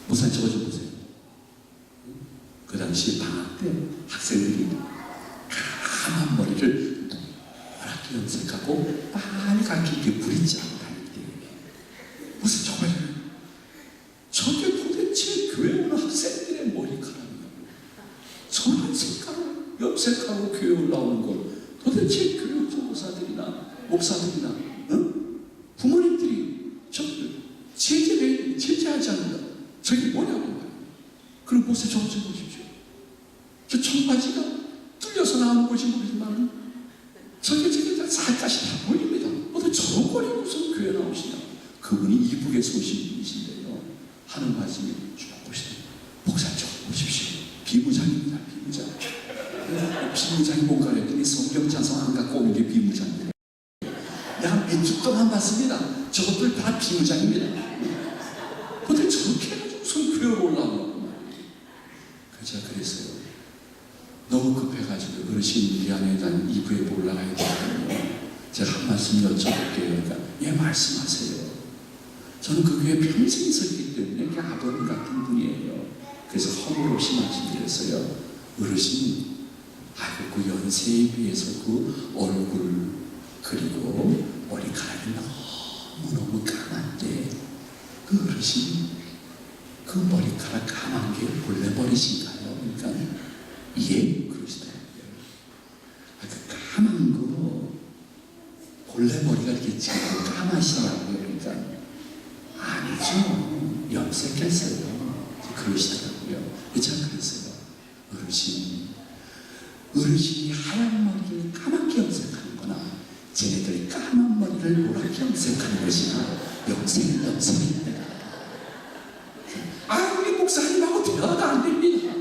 목사님 저거 좀 보세요. 그 당시 방학 때 학생들이 까만 머리를 노랗게 염색하고 빨갛게 이렇게 브릿지 하고 다닐 때, 무슨 저거요? 저게 도대체 교회 오는 학생들의 머리카락이냐고. 저런 색깔을 염색하고 교회 올라오는 걸 도대체 교육 전도사들이나 목사들이나 부모님들이 제재하지 않는다. 저게 뭐냐고 말이에요. 그리고 보세요. 저거 좀 보십시오. 저 청바지가 뚫려서 나오는 것이 모르지만 저게 살갗이 다 보입니다. 어떻게 저런 걸 입고서 교회 나오시냐. 그분이 이북에서 오신 분이신데요, 하는 말씀이 쭉 보시네요. 목사님 저거 보십시오. 비무장입니다. 비무장. 비무장이 뭔가 했더니 성경 찬송 안 갖고 오는 게 비무장입니다. 약 몇 주 동안 봤습니다. 저것들 다 비무장입니다. 어떻게 저렇게 해가지고 무슨 교회로 올라오냐고. 제가 그랬어요. 너무 급해가지고 어르신 미안해, 난 2부에 올라가야 되거든요. 제가 한 말씀 여쭤볼게요. 그러니까 예, 말씀하세요. 저는 그 교회에 평생 있었기 때문에 그냥 아버님 같은 분이에요. 그래서 허물없이 말씀드렸어요. 어르신, 아이고 그 연세에 비해서 그 얼굴 그리고 머리카락이 너무너무 까만데 그 어르신 그 머리카락 까만 게 본래 머리신가요? 그러니까 예, 그러시더라고요. 그 까만 거 본래 머리가 이렇게 지금 까마시냐고요. 그러니까 아니죠, 염색했어요. 그러시더라고요. 제가 그랬어요. 어르신이 하얀 머리를 까맣게 염색하는 거나 쟤네들 까만 머리를 노랗게 염색하는 것이나 염색은 염색입니다. 아, 우리 목사님하고 대화가 안 됩니다.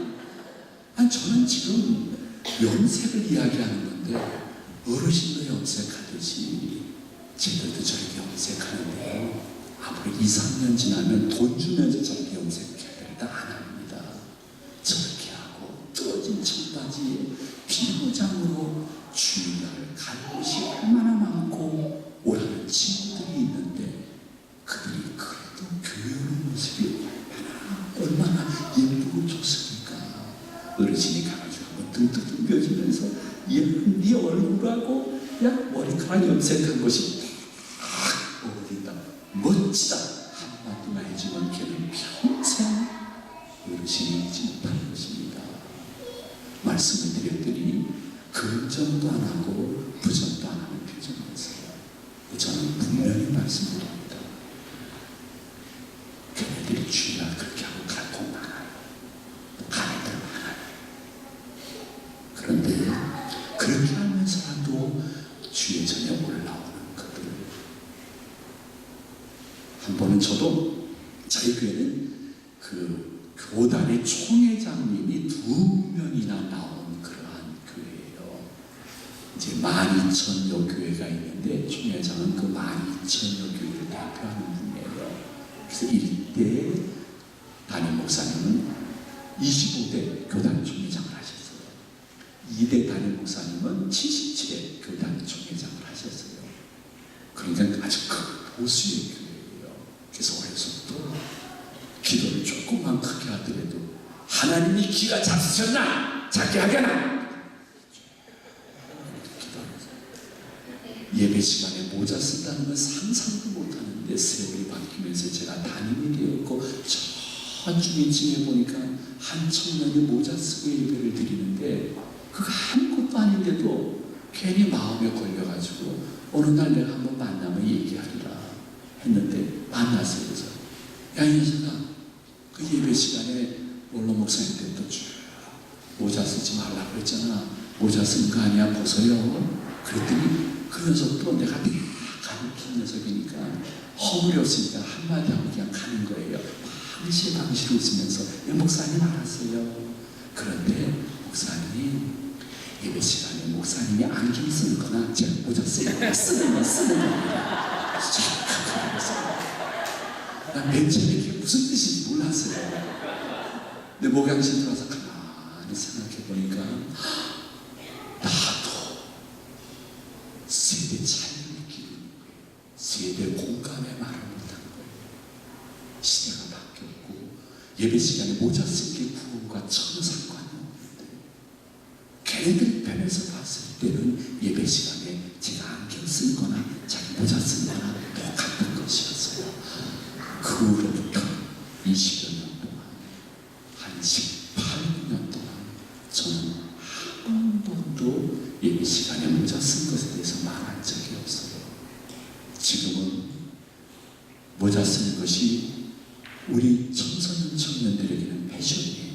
아니, 저는 지금 염색을 이야기하는 건데 어르신도 염색하듯이 쟤들도 저렇게 염색하는데요, 앞으로 2, 3년 지나면 돈 주면서 저렇게 염색해야 되니까 안 합니다. 저렇게 하고 떨어진 청바지에 비무장으로 주일날 갈 곳이 얼마나 많고 오라는 친구들이 있는데 그들이 그래도 교회 오는 모습이 얼마나 예쁘고 좋습니까? 어르신이 가가지고 한번 등등 벼지면서 네 얼굴하고 야 머리카락 염색한 것이 딱 어울린다, 멋지다 한마디만 해주면 걔는 평생 어르신이 잊지 못하는 것입니다. 말씀을 드렸더니 긍정도 안 하고 부정도 안 하는 표정이었어요. 저는 분명히 말씀드립니다. 걔네들이 주일날 그렇게 하고 갈 곳 많아요. 가는 데는 많아요. 그런데 그렇게 하면서라도 주의 전에 올라오는 그들, 한 번은 저도 저희 교회는 그 교단의 총회장님이 2명이나 나온 그러한 교회예요. 이제 12,000여 교회가 있는데 총회장은 그 12,000여 교회를 대표하는 분이에요. 그래서 1대 담임 목사님은 25대 교단 총회장을 하셨어요. 2대 담임 목사님은 77대 교단 총회장을 하셨어요. 그러니까 아주 큰 보수의 교회예요. 그래서 어려서부터 기도를 조금만 크게 하더라도 하나님이 기가 잡수셨나? 작게 하게나? 예배 시간에 모자 쓴다는 건 상상도 못하는데 세월이 바뀌면서 제가 담임이 되었고 저 주민층에 보니까 한 청년이 모자 쓰고 예배를 드리는데 그거 아무것도 아닌데도 괜히 마음에 걸려가지고 어느 날 내가 한번 만나면 얘기하리라 했는데 만났어요. 그래서 야, 이 녀석아, 그 예배 시간에 원로 목사님 때또 쭉 모자 쓰지 말라고 그랬잖아. 모자 쓴 거 아니야, 벗어요. 그랬더니 그 녀석도 내가 다 가르친 녀석이니까 허물이었으니까 한마디 하고 그냥 가는 거예요. 방실 웃으면서 목사님 알았어요. 그런데 목사님 예배 시간에 목사님이 안경 쓰는 거나 제가 모자 쓰는 겁니다. 난 맨 처음에 이게 무슨 뜻인지 몰랐어요. 근데 목양실 들어와서 가만히 생각해 보니까 나도 세대 차이를 느끼는 거예요. 세대 공감의 말을 못한 거예요. 시대가 바뀌었고 예배 시간에 모자 쓴 게 구원과 전혀 상관이 없는데 걔네들 편에서 봤을 때는 예배 시간에 제가 안경 쓴 거나 자기 모자 쓴 거나 똑같은 것이었어요. 그 후로부터 20여 년 동안 한 18년 동안 저는 한 번도 예배 시간에 모자 쓴 것에 대해서 말한 적이 없어요. 지금은 모자 쓰는 것이 우리 청소년 청년들에게는 패션이에요.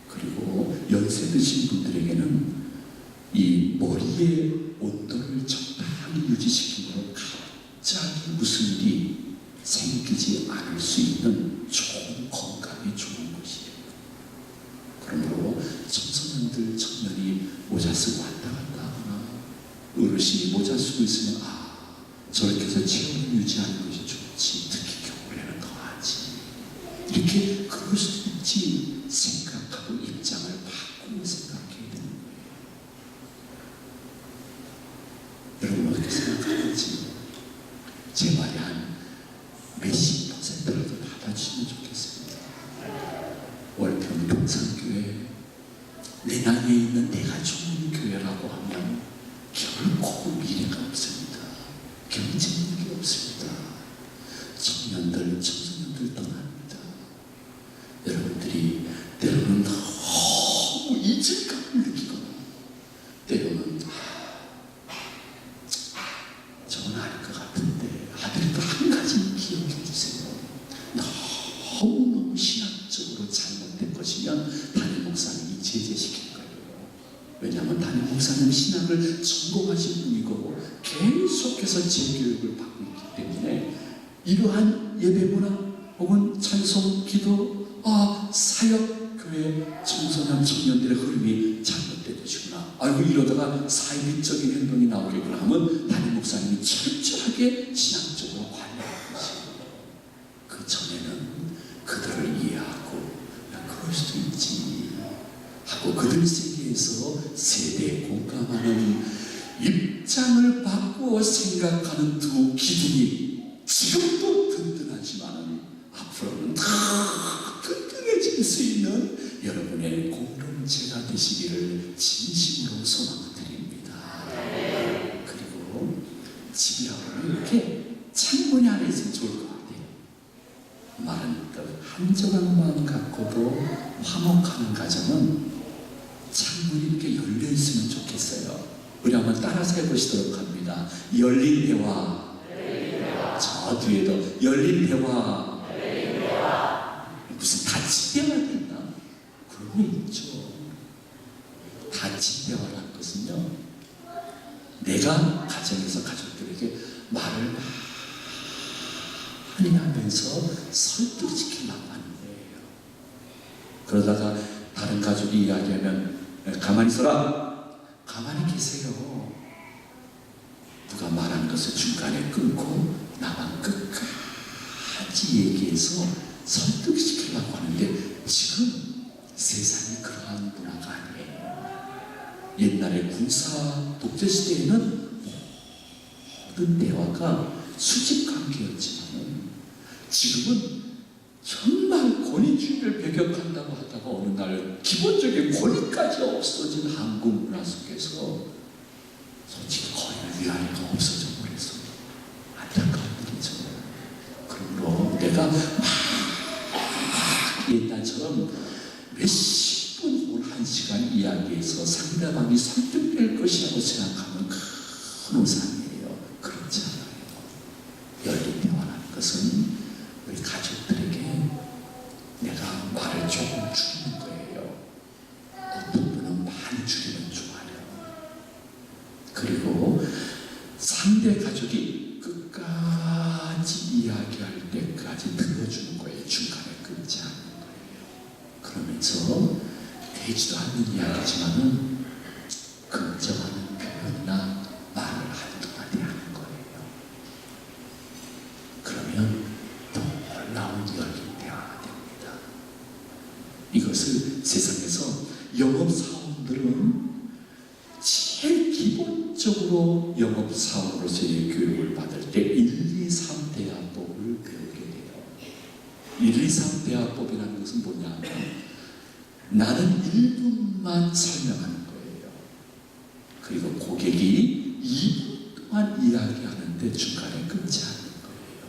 그리고 연세 드신 분들에게는 이 머리의 온도를 적당히 유지시키므로 갑자기 무슨 일이 생기지 않을 수 있는 좋은 건강에 좋은 것이에요. 그러므로 청소년들, 청년이 모자 쓰고 왔다 갔다 하거나 어르신이 모자 쓰고 있으면 저렇게 해서 체온을 유지하는 것이 좋지, 특히 겨울에는 더하지, 이렇게 그럴 수도 있지 생각하고 입장을 바꾸고 생각해야 되는 거예요. 여러분 어떻게 생각하는지 제 말이 한 몇십 %라도 받아주시면 좋겠습니다. 월평 동산교회 내 나이에 있는 내가 좋은 교회라고 하면 결코 미래가 없습니다. 경쟁력이 없습니다. 청년들, 청소년들 떠납니다. 여러분들이 때로는 너무 이질감을 느끼거나 때로는 저건 아닐 것 같은데 하더라도 한 가지는 기억해 주세요. 너무너무 신학적으로 잘못된 것이면 담임 목사님이 제재시킬 거예요. 왜냐하면 담임 목사님 신학을 전공하신 분이고 계속해서 재교육을 받고 있기 때문에 이러한 예배 문화 혹은 찬송, 기도, 사역, 교회, 청소년, 청년들의 흐름이 잘못된 것이구나. 아이고 이러다가 사이비적인 행동이 나오겠구나 하면 담임 목사님이 철저하게 신앙적으로 관리할 것이에요. 그 전에는 그들을 이해하고 그럴 수도 있지 하고 그들 세계에서 세대에 공감하는 입장을 바꾸어 생각하는 두 기둥이 지금도 든든하지만 앞으로는 더 든든해질 수 있는 여러분의 공동체가 되시기를 진심으로 소망드립니다. 그리고 집이라고 이렇게 창문이 안에 있으면 좋을 것 같아요. 마른 떡 한 조각만 갖고도 화목하는 가정은 창문이 이렇게 열려 있으면 좋겠어요. 우리 한번 따라서 해보시도록 합니다. 열린 대화. 저 뒤에도 열린 대화. 무슨 닫힌 대화가 있나? 그런 거 있죠. 닫힌 대화라는 것은요, 내가 가정에서 가족들에게 말을 많이 하면서 설득시키려고 하는 거예요. 그러다가 다른 가족이 이야기하면 가만히 있어라. 가만히 계세요. 누가 말한 것을 중간에 끊고 나만 끝까지 얘기해서 설득시키려고 하는데 지금 세상이 그러한 문화가 아니에요. 옛날에 군사 독재 시대에는 모든 대화가 수직 관계였지만 지금은 정말 권위주의를 배격한다고 하다가 어느 날 기본적인 권위까지 없어진 한국 문화 속에서 솔직히 권위를 위하여가 없어져 버렸어요. 안타까운 일이죠. 그러므로 내가 옛날처럼 몇십 분 혹은 한 시간 이야기해서 상대방이 설득될 것이라고 생각하면 큰 오산이에요. 그리고 상대 가족이 끝까지 이야기할 때까지 들어주는 거예요. 중간에 끊지 않는 거예요. 그러면서 되지도 않는 이야기지만은 긍정하는 표현이나 말을 한동안에 하는 거예요. 그러면 놀라운 열린 대화가 됩니다. 이것을 세상에서 영업사원들은 제일 기본적으로 영업사원으로서의 교육을 받을 때 1, 2, 3 대화법을 배우게 돼요. 1, 2, 3 대화법이라는 것은 뭐냐면 나는 1분만 설명하는 거예요. 그리고 고객이 2분 동안 이야기하는데 중간에 끊지 않는 거예요.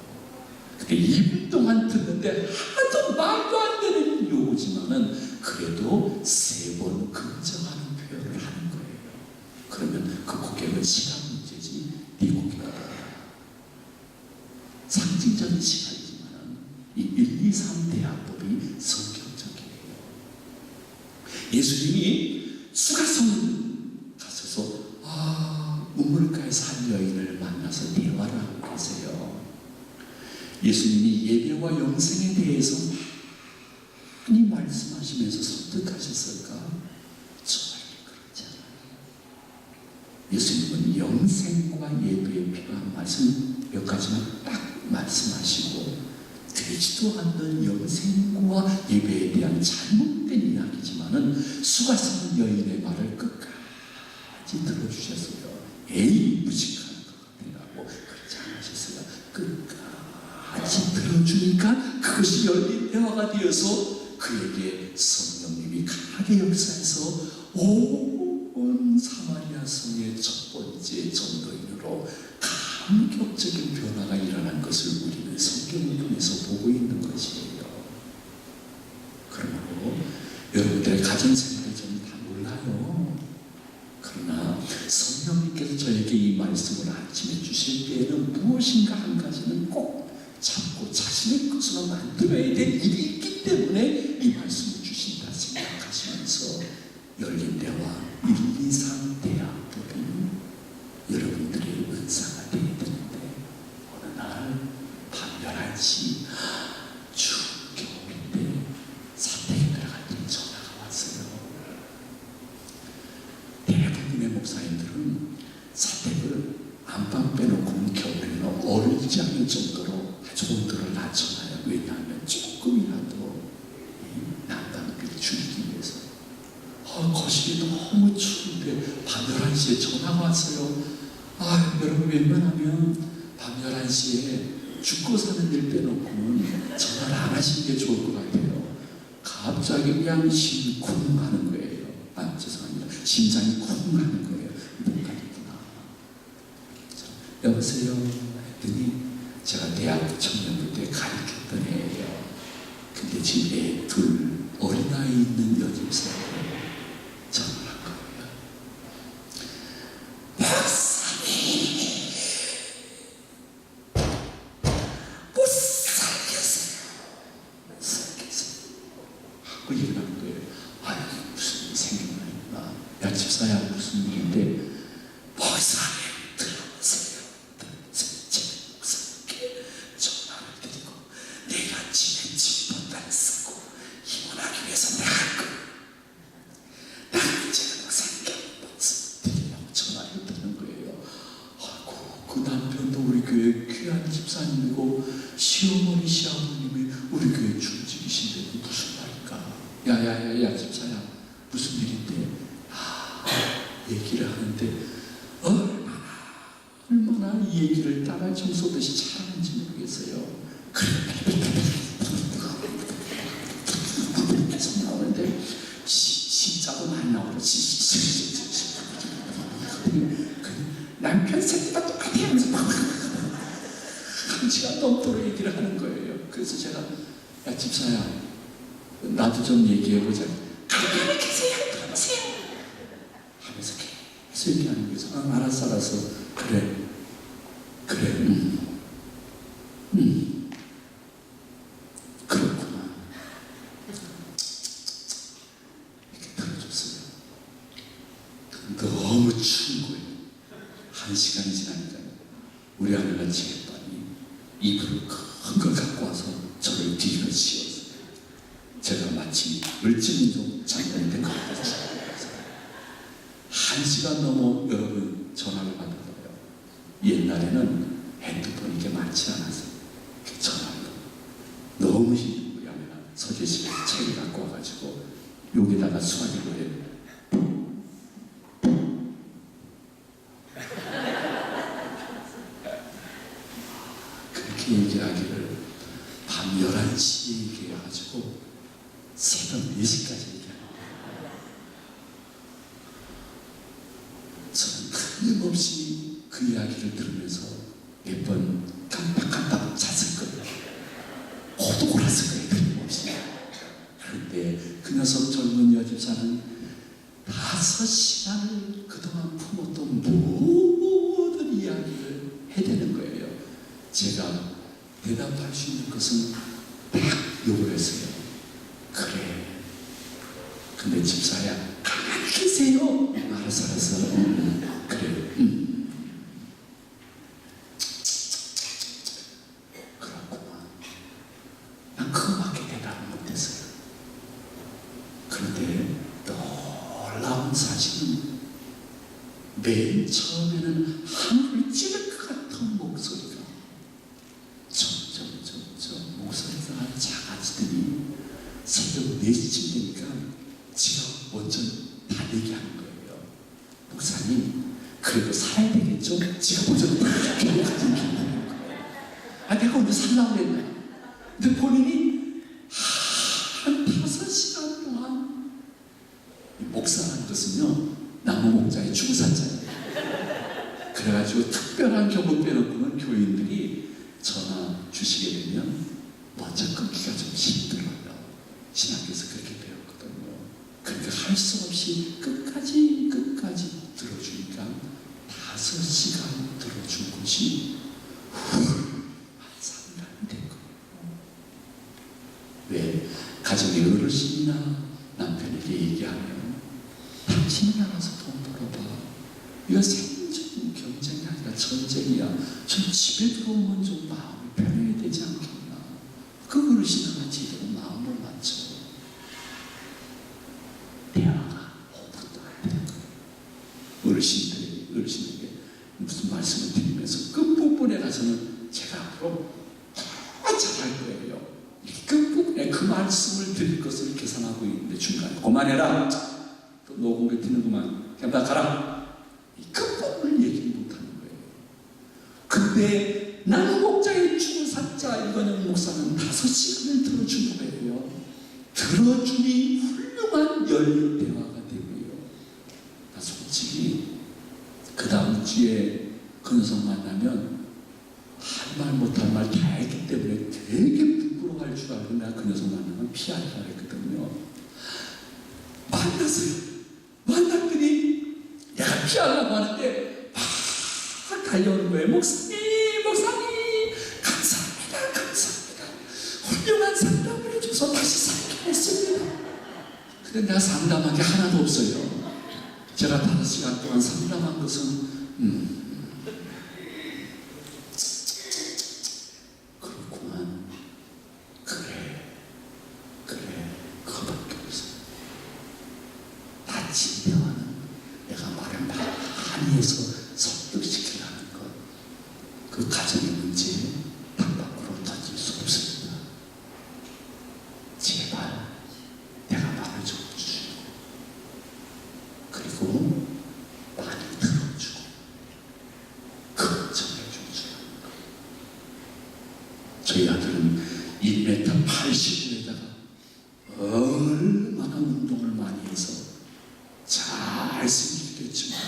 근데 2분 동안 듣는데 하나도 말도 안 되는 요구지만은 그래도 3번 긍정하는 표현을 하는 거예요. 그러면 그 고객은 시간 문제지 네 고객이 아니야. 상징적인 시간이지만 이 1, 2, 3 대화법이 성경적이에요. 예수님이 수가성 가셔서 우물가에서 한 여인을 만나서 대화를 하고 계세요. 예수님이 예배와 영생에 대해서 많이 말씀하시면서 설득하셨을까? 정말 그렇지 않아요. 예수님은 영생과 예배에 필요한 말씀 몇 가지만 딱 말씀하시고 되지도 않는 영생과 예배에 대한 잘못된 이야기지만은 수가성 여인의 말을 끝까지 들어주셨어요. 에이 무식한 것 같아라고 그렇지 않으셨어요. 끝까지 들어주니까 그것이 열린 대화가 되어서 그에게 성령님이 강하게 역사해서 온 사마리아 성의 첫 번째 전도인으로 감격적인 변화가 일어난 것을 우리는 성경을 통해서 보고 있는 것이에요. 그러므로 여러분들의 가정생활을 저는 다 몰라요. 그러나 성령님께서 저에게 이 말씀을 아침에 주실 때에는 무엇인가 한 가지는 꼭 잡고 자신의 것으로 만들어야 될 일이 있기 때문에 이 말씀을 주신다 생각하시면서 열린 대화 1, 2, 3 대화법이 여러분들의 은사가 되어야 되는데 어느 날 밤 11시 추운 겨울인데 사택에 들어갈 때 전화가 왔어요. 대부분의 목사님들은 사택을 안방 빼놓고 겨울에는 얼지 않을 정도로 아주 온도를 낮춰놔요. 왜냐하면 조금이라도 난방비를 줄이기 위해서. 거실이 너무 추운데 밤 11시에 전화가 왔어요. 여러분 웬만하면 밤 11시에 죽고 사는 일 빼놓고는 전화를 안 하시는 게 좋을 것 같아요. 갑자기 그냥 심이 쿵 하는 거예요. 죄송합니다. 심장이 쿵 하는 거예요. 뭔가 있구나. 여보세요? 했더니 제가 대학교 청년부 때 가르쳤던 애예요. 근데 지금 애 둘 어린아이 있는 여집사예요. 전화를 한 거예요. 박사님 못 살겠어요. 하고 일어난 거예요. 무슨 일이 생겼나. 야 집사야 무슨 일인데 목사님 들어보세요. 제가 목사님께 전화를 드리고 내가 지낸 집보다 쓰고 이혼하기 위해서 내가 할 거예요. 나는 이제는 목사님께 말씀드리려고 전화를 드는 거예요. 그 남편도 우리 교회 귀한 집사님이고 시어머니 시아버님이 우리 교회 중직이신데 무슨 말일까? 야야야야 집사야 무슨 일인데? 얘기를 하는데 얼마나 이 얘기를 딸아이 쏘듯이 잘하는지 모르겠어요. 계속 나오는데 시자도 많이 나오고 남편 새끼가 똑같아요 하면서 한 시간 넘도록 얘기를 하는 거예요. 그래서 제가 야 집사야 나도 좀 얘기해보자. 가만히 계세요. 들어보세요. 하면서 계속 얘기하는 거죠. 알았어. 그래. 그렇구나. 이렇게 들어줬어요. 너무 추운 거예요. 1시간이 지나니까 우리 아내가 지했더니 이불을 큰 걸 갖고 와서 저를 뒤로 씌워서 제가 마치 을지문종 장관이 된 것 같았어요. 1시간 넘어 여러분 전화를 받은 거예요. 옛날에는 핸드폰이 이렇게 많지 않았어요. 전화로 너무 힘들고 우리 아내가 서재실에서 책을 갖고 와가지고 여기다가 수화기를 그렇게 얘기하기를 밤 11시에 얘기해가지고 새벽 4시까지 얘기하는 거예요. 저는 틀림없이 그 이야기를 들으면서 몇 번 깜빡깜빡 잤을 거예요. 호도 골았을 거예요. 틀림없이. 그런데 그 녀석 젊은 여집사는 5시간을 그동안 품었던 모든 이야기를 해대는 거예요. 제가 대답할 수 있는 것은 딱 욕을 했어요. 그래. 근데 집사야, 가만히 계세요. 알았어. 그래. 그렇구나. 난 그거밖에 대답을 못했어요. 그런데 놀라운 사실은 맨 처음에는 하늘을 찌를 것 같은 목소리가 점점 목소리가 작아지더니 새벽 4시쯤 되니까 지가 먼저 달리기 하는 거예요. 목사님, 그래도 살아야 되겠죠? 지가 먼저 달리기 하는 거예요. 내가 언제 살라고 그랬나? 근데 본인이 한 5시간 동안 목사라는 것은요, 나무 목자의 중산자예요. 그래가지고 특별한 경우 빼놓고는 교인들이 전화 주시게 되면 먼저 끊기가 좀 힘들어요. 신학교에서 그렇게 배웠거든요. 그러니까 할 수 없이 끝까지 들어주니까 5시간 들어준 것이 상당히 된 거예요. 왜? 가정의 어르신이나 남편에게 얘기하면 당신이 나가서 돈 벌어봐. 이거 생존 경쟁이 아니라 전쟁이야. 좀 집에 들어오면 좀 마음이 편해야 되지 않겠나. 그 어르신하고 제대로 마음을 맞춰. 대화가 5분도 안 되는 거예요. 어르신에게 무슨 말씀을 드리면서 끝부분에 가서는 제가 앞으로 더 잘할 거예요. 끝부분에 그 말씀을 드릴 것을 계산하고 있는데 중간에 그만해라. 또 녹음기 트는구만. 그냥 다 가라. 이 끝부분을 얘기 못하는 거예요. 근데 나무 목자의 중산자 이건영 목사는 5시간을 들어준 거예요. 들어주니 훌륭한 열린 대화가 되고요. 나 솔직히 그 다음 주에 그 녀석 만나면 할 말 못할 말 다 했기 때문에 되게 부끄러워할 줄 알고 내가 그 녀석 만나면 피하려고 했거든요. 만났더니 내가 피하려고 하는데 막 달려오는 거예요. 목사님 감사합니다. 훌륭한 상담을 해줘서 다시 살게 했습니다. 근데 내가 상담한 게 하나도 없어요. 제가 5시간 동안 상담한 것은 그렇구만. 그래 그거밖에 없어요. 다친 대화는 내가 말을 많이 해서 설득시키려는 것, 그 가정의 문제에 밖으로 던질 수 없습니다. 제발 내가 말을 좀 주시고 그리고 많이 들어주고 걱정해주는 것. 저희 아들은 1m 80에다가 얼마나 운동을 많이 해서 잘생기게 됐지만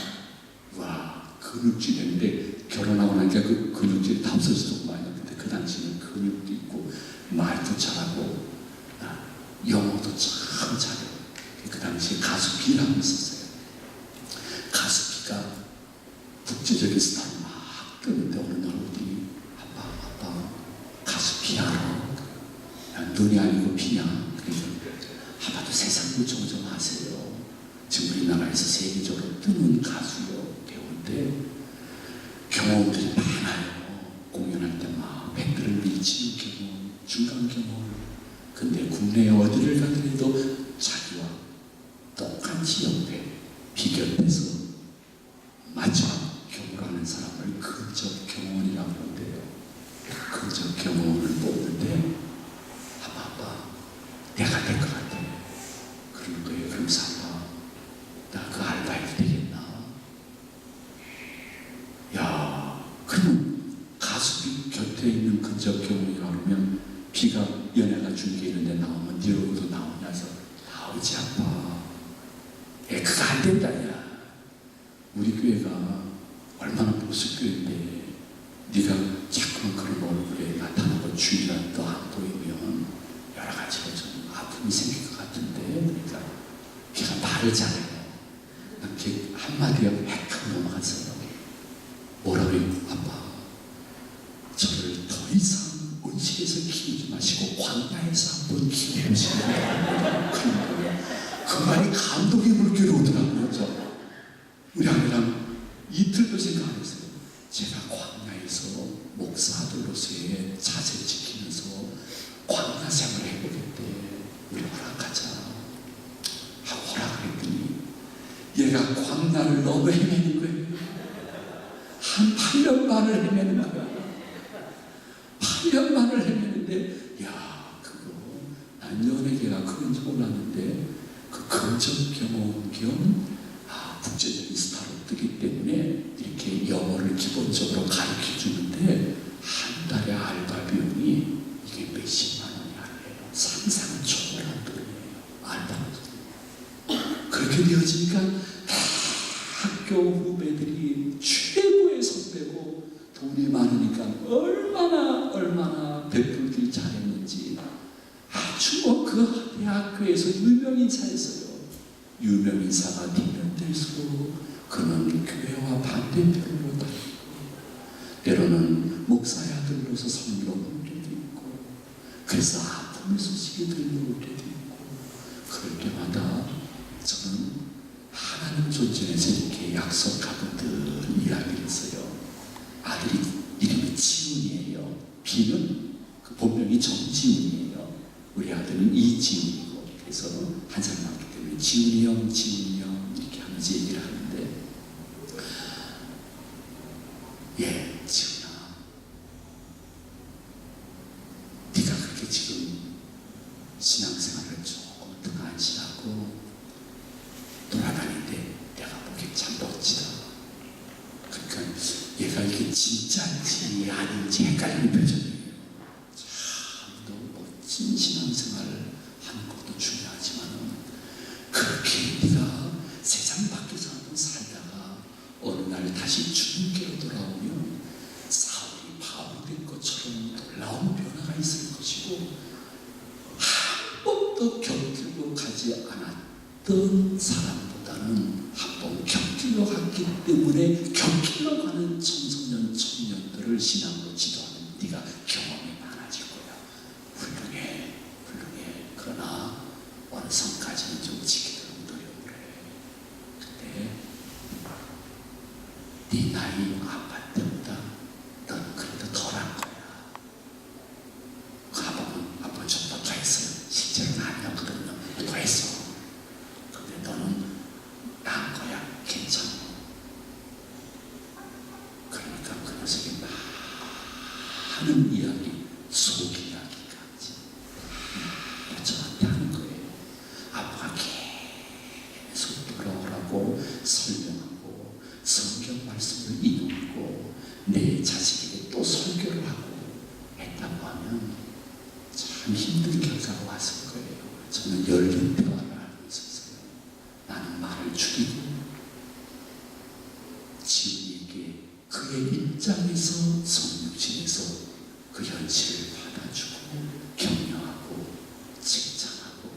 와 근육질인데 결혼하고 나니까 그 근육질이 다 없어지더구만요. 근데 그 당시에는 근육도 있고 말도 잘하고 영어도 참 잘해요. 그 당시에 가수 B라고 있었어요. 가수 B가 국제적인 스타를 막 뜨는데 어느 날 어디 아빠 가수 B야. 눈이 아니고 B야. 그래서 아빠도 세상 물정 좀 하세요. 지금 우리나라에서 세계적으로 뜨는 가수요, 배우인데 때문에 어디를 가더라도 자기와 똑같이 옆에 비교돼서 마지막 경험하는 사람을 근접 경험이라고 하는데요. 근접 경험을 뽑는데 아빠 내가 될 것 같아. 그런 거예요. 그러면서 아빠 나 그 알바해도 되겠나? 야, 그러면 가수비 곁에 있는 근접 경험이라고 하면 비가 연애가 중계 이런 데 나오면 네 얼굴도 나오냐 해서 나오지 아빠. 그거 안 된다 야. 우리 교회가 얼마나 보수교회인데 네가 자꾸만 그런 얼굴에 나타나고 주위가 또 안 보이면 여러 가지로 좀 아픔이 생길 것 같은데 그러니까 걔가 말을 잘해요. 걔 한마디에 획 넘어가서 뭐라고 해요? 아빠 저를 더 이상 온실에서 키우지 마시고 광야에서 한번 키워보시면 그 말이 감동의 물결이 오더라고요. 우리 아내랑 이틀도 생각 안 했어요. 제가 광야에서 목사들로서의 자세 지키면서 광야 생활을 해보겠대. 우리 허락하자 하고 허락을 했더니 얘가 광야를 너무 헤매는 거예요. 한 8년 반을 헤매는 거야. 8년 반을 헤매는데 야 그거 난 연예계가 그런 줄 몰랐는데 그 근접 경험 겸 국제적인 스타로 뜨기 때문에 이렇게 영어를 기본적으로 가르쳐 주는데 한 달에 알바 비용이 이게 몇십만 원이 아니에요. 상상을 초월한 돈이에요. 알바는. 그렇게 되어지니까 학교 후배들이 최고의 선배고 돈이 많으니까 얼마나 베풀길 잘했는지 아주 그 대학교에서 유명인사였어요. 유명인사가 되면 될수록 그는 교회와 반대편으로 다니고 때로는 목사의 아들로서 성령 때도 있고 그래서 아픔의 소식이 들려올 때도 있고 그럴 때마다 저는 하나님 존중에서 이렇게 약속하고 늘 이야기를 했어요. 아들이 이름이 지훈이에요. 비는 그 본명이 정지훈이에요. 우리 아들은 이지훈이고 그래서 한 살 남기 때문에 지훈이 형 이렇게 하면서 얘기를 하는데 예 지훈아 네가 그렇게 지금 신앙생활을 조금 등한시하고 돌아다니는데 내가 보기엔 참 멋지다. 그러니까 얘가 이게 진짜인지 아닌지 헷갈리는 표정이에요. 참 너무 멋진 신앙생활을 하는 것도 중요하지만 그렇게 네가 세상 밖에서 한번 살다가 어느 날 다시 주님께로 돌아오면 사울이 바울이 된 것처럼 놀라운 변화가 있을 것이고 한 번도 곁길로 가지 않았던 사람보다는 한 번 곁길로 갔기 때문에 곁길로 가는 청소년 청년들을 신앙으로 지도하는 네가 경험이 많아질 거야. 훌륭해. 그러나 어느 선까지는 좀 지키도록 노력을 해. 근데 네 나이 아빠 때보다 넌 그래도 덜한 거야. 그 아빠는 좀 더 했어요. 실제로는 아니었거든요. 더 했어. 근데 너는 나은 거야. 괜찮아. 그러니까 그 녀석이 많은 이야기, 속 이야기까지 저한테 하는 거예요. 아빠가 계속 돌아오라고 설명하고 성경 말씀을 인용하고 내 자식에게 또 설교를 하고 했다고 하면 참 힘든 결과가 왔을 거예요. 저는 열린 대화를 하고 있었어요. 나는 말을 죽이고 지훈이에게 그의 입장에서 성육신에서 그 현실을 받아주고 격려하고 칭찬하고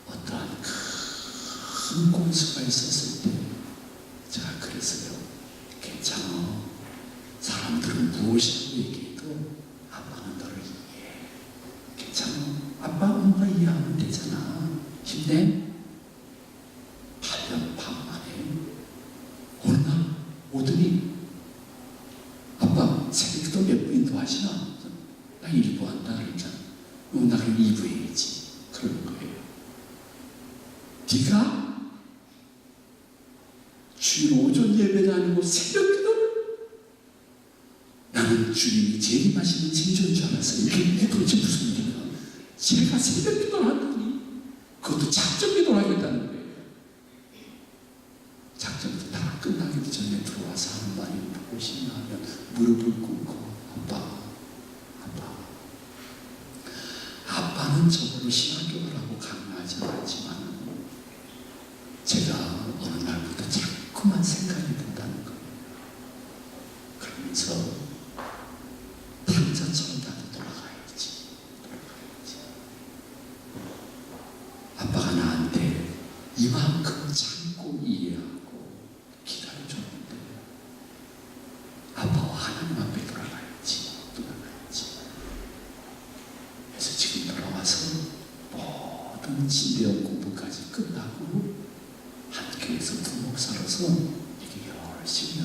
어떠한 큰 공수가 있었을 때 제가 그랬어요. 괜찮아. 사람들은 무엇이라고 얘기해도 아빠는 너를 이해해. 괜찮아. 아빠 엄마 이해하면 되잖아. 힘내. 8년 반 만에 어느 날 오더니 아빠 새벽기도 몇 분인도 하시나? 나 1부 한다 그랬잖아. 나 그럼 2부 해야지. 그럼 네가 주일 오전 예배도 아니고 새벽 기도를 나는 주님이 재림하시는 징조인 줄 알았어요. 이게 도대체 무슨 일인가? 제가 새벽 기도를 하더니 그것도 작전 기도를 하겠다는 거예요. 작전도 다 끝나기 전에 들어와서 하는 말이 무엇이냐 하면 무릎을 꿇고 아빠는 저보고 신학교를 하고 강요하지 않았지만 제가 어느 날부터 자꾸만 생각이 든다는 거예요. 그러면서 탕자처럼 나도 돌아가야지. 아빠가 나한테 이만큼 참고 이해하고 기다려줬는데 아빠와 하나님 앞에 돌아가야지. 그래서 지금 돌아와서 모든 진대원 공부까지 끝나고 한 교회에서 부목사로서 이렇게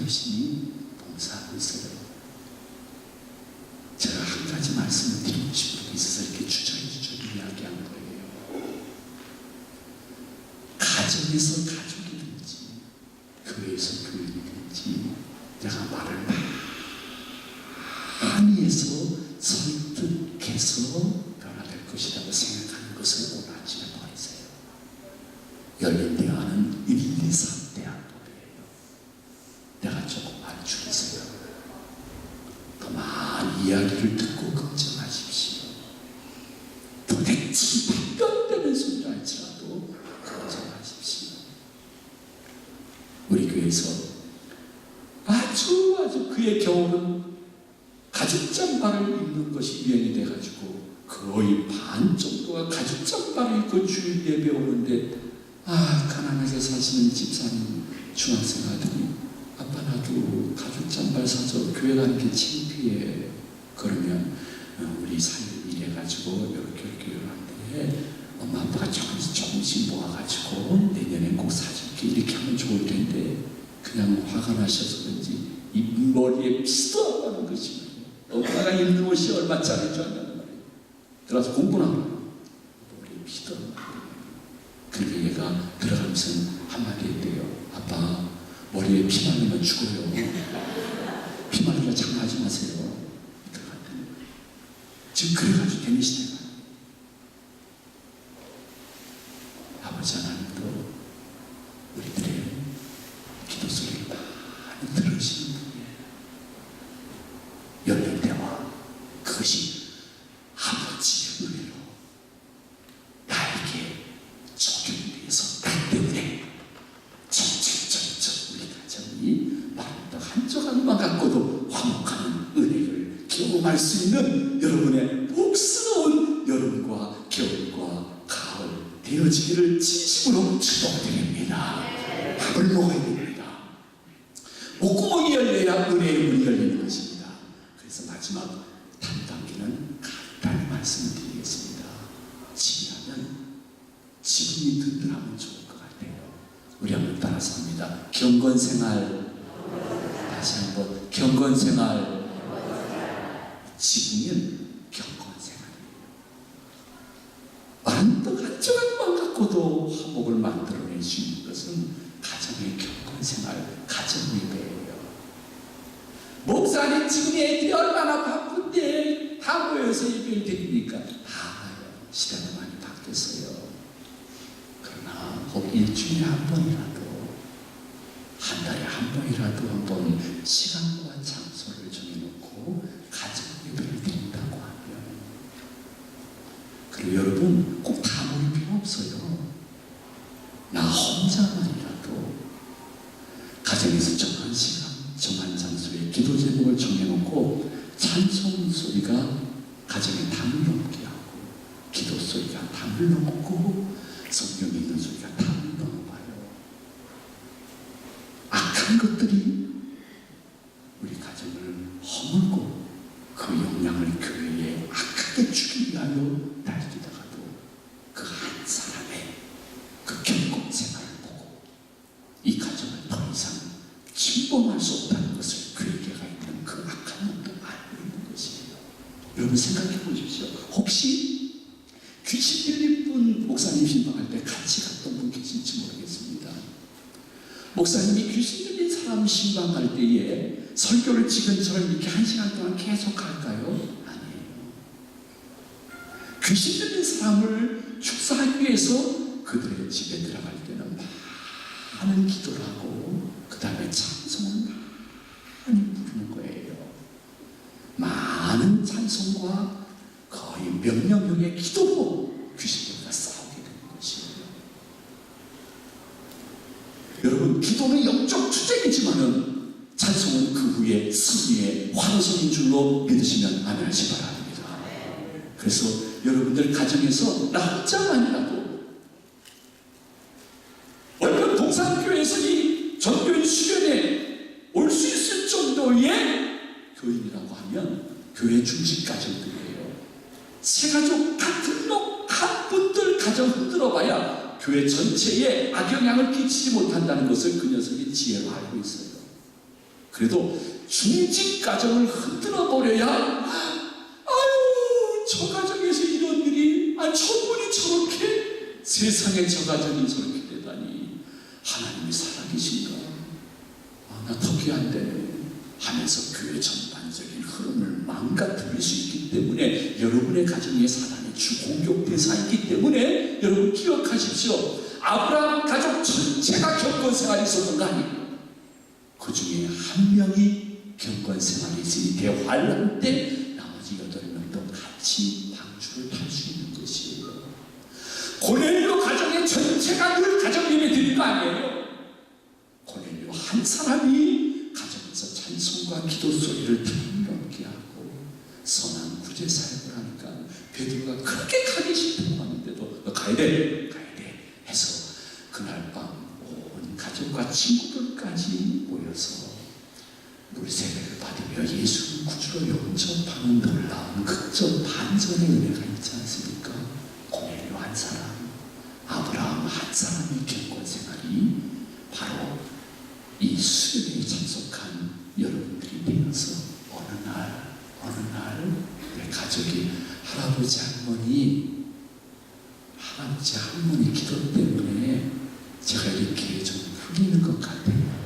열심히 봉사하고 있어요. 제가 한 가지 말씀을 드리고 싶은 게 있어서 이렇게 주저리 이야기한 거예요. 가정에서 가족이든지 교회에서 교인이든지 내가 말을 많이 해서 설득해서 변화될 것이라고 생각하는 것을 오늘 아침에 버리세요. 열린 대화는 1, 2, 3 대화법이에요. 내가 조금 말 줄이세요. 더 많은 이야기를 듣고 걱정하십시오. 도대체 답변되는 소리를 할지라도 걱정하십시오. 우리 교회에서 아주 그의 경우는 가죽 잠바를 입는 것이 유행이 돼가지고 거의 반 정도가 가죽 잠바를 입고 주일 예배 오는데 가난하게 사시는 집사님 중학생 아들이 아빠 나도 가죽 잠바를 사서 교회 가는 게 창피해. 그러면 우리 사님 이래가지고 이렇게 하는데 엄마 아빠가 조금씩 모아가지고 내년엔 꼭 사줄게 이렇게 하면 좋을 텐데 그냥 화가 나셔서 그런지 이 머리에 피도 안 나는 것이 엄마가 입는 옷이 얼마짜리인 줄 안다는 말이에요. 들어가서 공부나 하라. 머리에 피도 안 나는. 그러니까 얘가 들어가면서 한마디 했대요. 아빠 머리에 피 말리면 죽어요. 피 말리면 장난하지 마세요. 들어갔더니 지금 그래가지고 되는 시대가 아버지 하나님도 우리들의 기도 소리를 많이 들으시는 분이에요. 열린 대화 그것이 아버지의 은혜로 나에게 적용돼서 날 때문에 점점 우리 가정이 마음도 한 조각만 갖고도 화목하는 은혜를 경험할 수 있는 여러분의 복스러운 여름과 겨울과 가을 되어지기를 진심으로 축복드립니다. 밥을 먹어야 됩니다. 목구멍이 열려야 은혜의 문이 열리는 것입니다. 그래서 마지막 단단기는 간단히 말씀을 드리겠습니다. 지금이 든든하면 좋을 것 같아요. 우리 한번 따라서 합니다. 경건생활. 다시 한번 경건생활. 지금은 경건생활이에요. 마른 떡 한 조각만 갖고도 화목을 만들어낼 수 있는 것은 가정의 경건생활, 가정예배예요. 목사님 지금 애들이 얼마나 바쁜데 다 모여서 예배를 드립니까? 시대가 많이 바뀌었어요. 그러나 꼭 일주일에 한 번이라도 한 달에 한 번이라도 한번 시간과 장소를 정해놓고 가정 예배를 드린다고 하면 그리고 여러분 꼭 다 모일 필요 없어요. 나 혼자만이라도 가정에서 정한 시간 정한 장소에 기도 제목을 정해놓고 찬송 소리가 가정에 담을 넘게 하고 기도 소리가 담을 넘고 성경 읽는 소리가 담을 넘어봐요. 악한 것들이 우리 가정을 허물고 그 영향을 교회에 악하게 주기 위하여 날뛰다가도 그 한 사람의 그 경건 생활을 보고 이 가정을 더 이상 침범할 수 없다는 것을 그에게가 있는 그 악한 놈도 알고 있는 것이에요. 여러분 생각해 보십시오. 혹시 귀신 들린 분 목사님 신방할 때 같이 갔던 분 계신지 목사님이 귀신 들린 사람 신방할 때에 설교를 지금처럼 이렇게 1시간 동안 계속 할까요? 아니에요. 귀신 들린 사람을 축사하기 위해서 그들의 집에 들어갈 때는 많은 기도를 하고 그 다음에 찬송을 많이 부르는 거예요. 많은 찬송과 거의 명령형의 기도로 귀신들과 싸우게 되는 것이에요. 여러분, 기도는 영적 투쟁이지만은 찬송은 그 후에 승리의 환호성인 줄로 믿으시면 아멘 하시 바랍니다. 그래서 여러분들 가정에서 나 혼자만이라도 얼른 동산교회에서 이 전교인 수련회 올 수 있을 정도의 교인이라고 하면 교회 중심 가정들이에요. 세 가족 다 등록한 분들 가정 흔들어 봐야 교회 전체에 악영향을 끼치지 못한다는 것을 그 녀석이 지혜로 알고 있어요. 그래도 중직 가정을 흔들어 버려야 아유 저 가정에서 이런 일이 저분이 저렇게 세상에 저 가정이 저렇게 되다니 하나님이 살아계신가? 나 덕이 안 되네 하면서 교회 전반적인 흐름을 망가뜨릴 수 있기 때문에 여러분의 가정에 사단의 주공격 대상이기 때문에 여러분 기억하십시오. 아브라함 가족 전체가 경건생활이 있었던 거 아니에요. 그 중에 한 명이 경건생활이 있으니 대환란 때 나머지 8명도 같이 방주를 탈 수 있는 것이에요. 고넬료 가정의 전체가 늘 가정 예배 드린 거 아니에요. 고넬료 한 사람이 가정에서 찬송과 기도 소리를 들으게 하고 선한 구제 사역을 하니까 베드로가 그렇게 가기 싫다고 하는데도 너 가야 돼 해서 그날 밤 온 가족과 친구들까지 모여서 물세례를 받으며 예수를 구주로 영접하는 놀라운 극적 반전의 은혜가 있지 않습니까? 고넬료 한 사람, 아브라함 한 사람의 경건생활이 바로 이 수련회에 참석한 여러분들이 되어서 어느 날 내 가족이 할아버지 할머니 기도 때문에 제가 이렇게 좀 풀리는 것 같아요.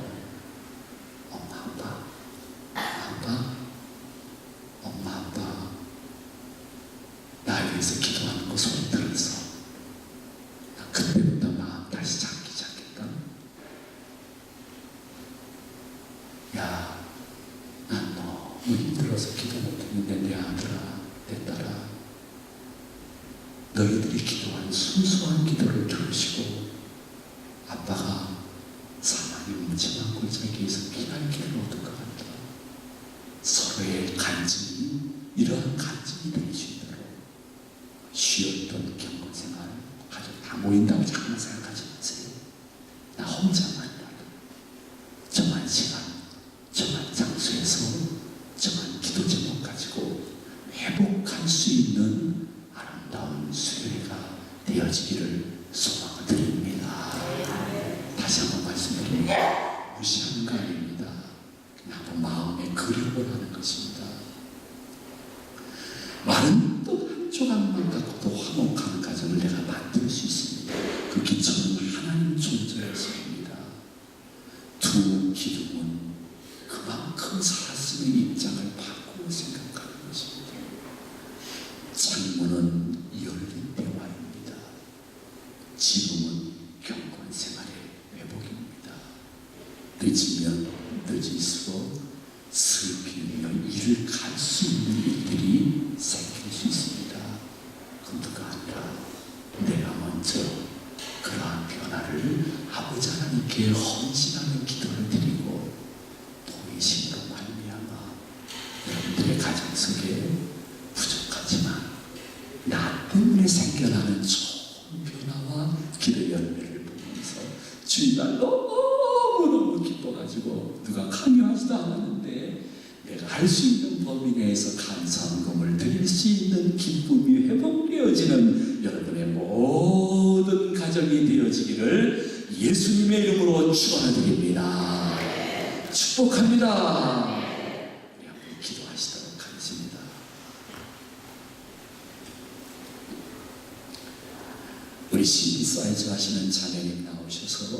엄마 아빠 나에 위해서 기도하는 거 소리 들었어. 나 그때부터 마음 다시 잡기 시작했다. 야, 난 너무 힘들어서 기도 못했는데 내 아들아, 내 딸아, 너희들이 기도한 순수한 기도를 들으시고 아빠가 사망의 묻지마 골짜기에서 피할 길을 얻을 것 같다. 서로의 간증이 이러한 간증이 되기 수 있도록 쉬었던 경건생활 가족 다 모인다고 잠깐 생각하지 마세요. 나 혼자만이라도 정한 시간 정한 장소에서 정한 기도 제목 가지고 회복할 수 있는 아름다운 수련회가 되어지기를 소망을 드립니다. 다시 한번 말씀드립니다. 무시하는 거 아닙니다. 그냥 한번 마음에 그림을 하는 것입니다. 마른 떡 한 조각만 갖고도 화목하는 가정을 내가 만들 수 있습니다. 그 기초는 하나님 존재였습니다. 두 기둥은 그만큼 살았음의 입장을 바꾸어 생각하는 것입니다. 창문은 열린 대화입니다. 지붕은 경건생활의 회복입니다. 늦으면 늦을수록 슬피며 이를 갈 수 있는 일들이 생길 수 있습니다. 그뿐가 아니라 내가 먼저 그러한 변화를 아버지 하나님께 헌신하는 기도를 드리고 보이심으로 말미암아 여러분들의 가정 속에 부족하지만 나 때문에 생겨나는 좋은 변화와 기도의 열매를 보면서 주일날 너무너무 기뻐가지고 누가 강요하지도 않았는데 내가 할 수 있는 범위 내에서 감사헌금을 드릴 수 있는 기쁨이 회복되어지는 여러분의 모든 가정이 되어지기를 예수님의 이름으로 축원드립니다. 축복합니다. 우리 한번 기도하시도록 하겠습니다. 우리 신비사이즈 하시는 자매님 나오셔서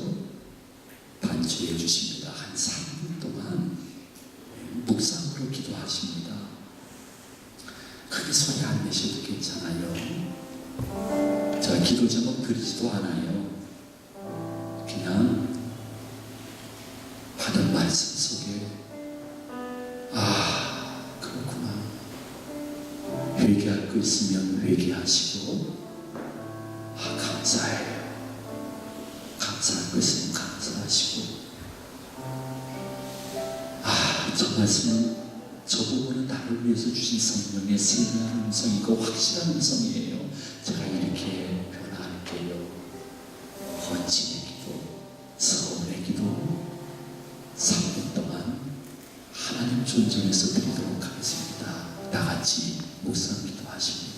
반주 가르쳐 주십니다. 한 3분 동안 묵상으로 기도하십니다. 크게 소리 안 내셔도 괜찮아요. 제가 기도 제목 드리지도 않아요. 그냥 받은 말씀 속에 그렇구나, 회개할 거 있으면 회개하시고, 감사해요, 감사할 거 있으면 감사하시고, 저 말씀은, 저 부분은 나를 위해서 주신 성령의 세미한 음성이고 확실한 음성이에요. 제가 이렇게 변화할게요. 헌신의 기도, 서울의 기도 3분 동안 하나님 존중해서 드리도록 하겠습니다. 다 같이 묵상 기도하십니다.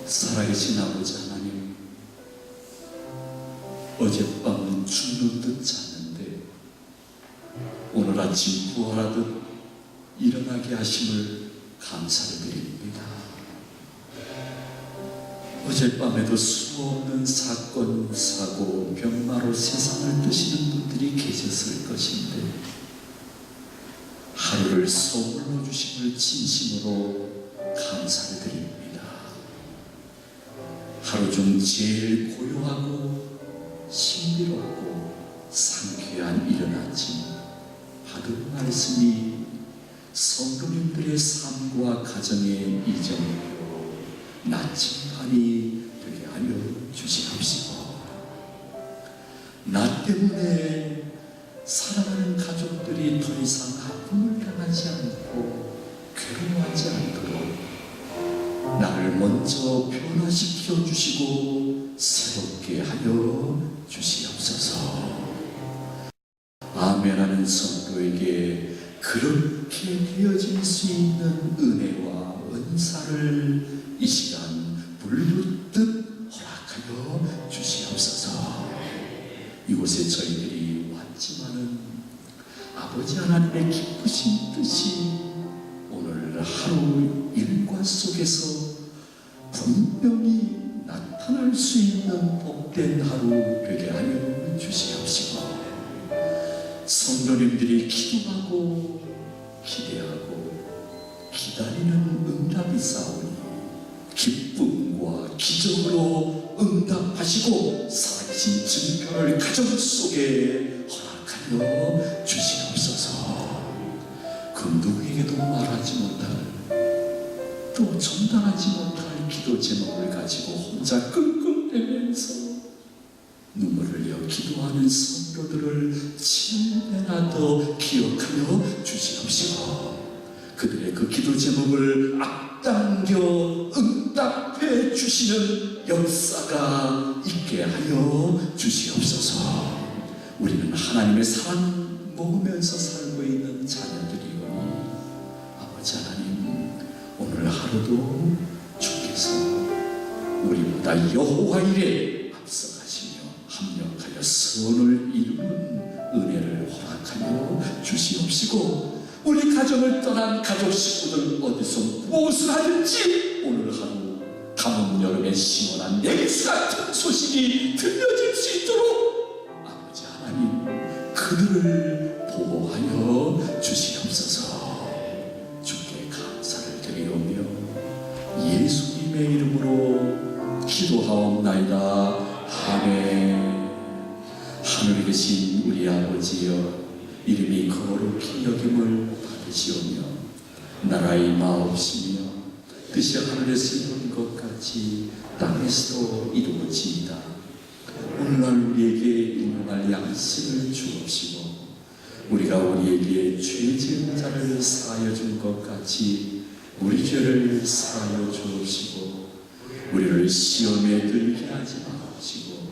살아계신 아버지 하나님, 어젯밤은 죽는 듯 잤는데 오늘 아침 부활하듯 일어나게 하심을 감사를 드립니다. 어젯밤에도 수없는 사건, 사고, 병마로 세상을 뜨시는 분들이 계셨을 것인데 하루를 선물로 주심을 진심으로 감사를 드립니다. 하루 중 제일 고요하고 신비롭고 상쾌한 이른 아침, 받은 말씀이 성도님들의 삶과 가정의 이정으로 나침반이 되게 하여 주시옵시고, 나 때문에 사랑하는 가족들이 더 이상 아픔을 당하지 않고 괴로워하지 않도록 나를 먼저 변화시켜 주시고 새롭게 하여 주시옵소서. 아멘하는 성도에게 그렇게 되어질 수 있는 은혜와 은사를 이 시간 불붙듯 허락하여 주시옵소서. 이곳에 저희들이 왔지만은 아버지 하나님의 기쁘신 뜻이 오늘 하루 일과 속에서 분명히 나타날 수 있는 복된 하루 되게 하여 주시옵시고, 성도님들이 기도하고 기대하고 기다리는 응답이 싸우니 기쁨과 기적으로 응답하시고 살아계신 증표를 가정 속에 허락하여 주시옵소서. 그 누구에게도 말하지 못할, 또 전달하지 못할 기도 제목을 가지고 혼자 끙끙대면서 눈물을 흘려 기도하는 성도들을 7배나 더 기억하여 주시옵시고, 그들의 그 기도 제목을 앞당겨 응답해 주시는 역사가 있게 하여 주시옵소서. 우리는 하나님의 사랑 먹으면서 살고 있는 자녀들이오니 아버지 하나님, 오늘 하루도 주께서 우리보다 여호와 일에 앞서가시며 합력하여 선을 이루는 은혜를 허락하여 주시옵시고, 우리 가정을 떠난 가족 식구들 어디서 무엇을 하든지 오늘 하루 가뭄 여름에 시원한 냉수 같은 소식이 들려질 수 있도록 아버지 하나님, 그들을 보호하여 주시옵소서. 주께 감사를 드리오며 예수님의 이름으로 기도하옵나이다. 아멘. 하늘에 계신 우리 아버지여, 이름이 거룩히 여김을 받으시오며 나라의 마옵시며 뜻이 하늘에서 이룬 것 같이 땅에서도 이루어지이다. 오늘날 우리에게 일용할 양식을 주옵시고, 우리가 우리에게 죄 지은 자를 사하여 준 것 같이 우리 죄를 사하여 주옵시고, 우리를 시험에 들게 하지 마옵시고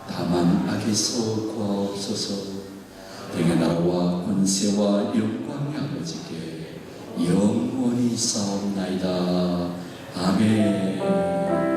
다만 악에서 구하옵소서. 등의 나라와 권세와 영광이 아버지께 영원히 싸움나이다. 아멘.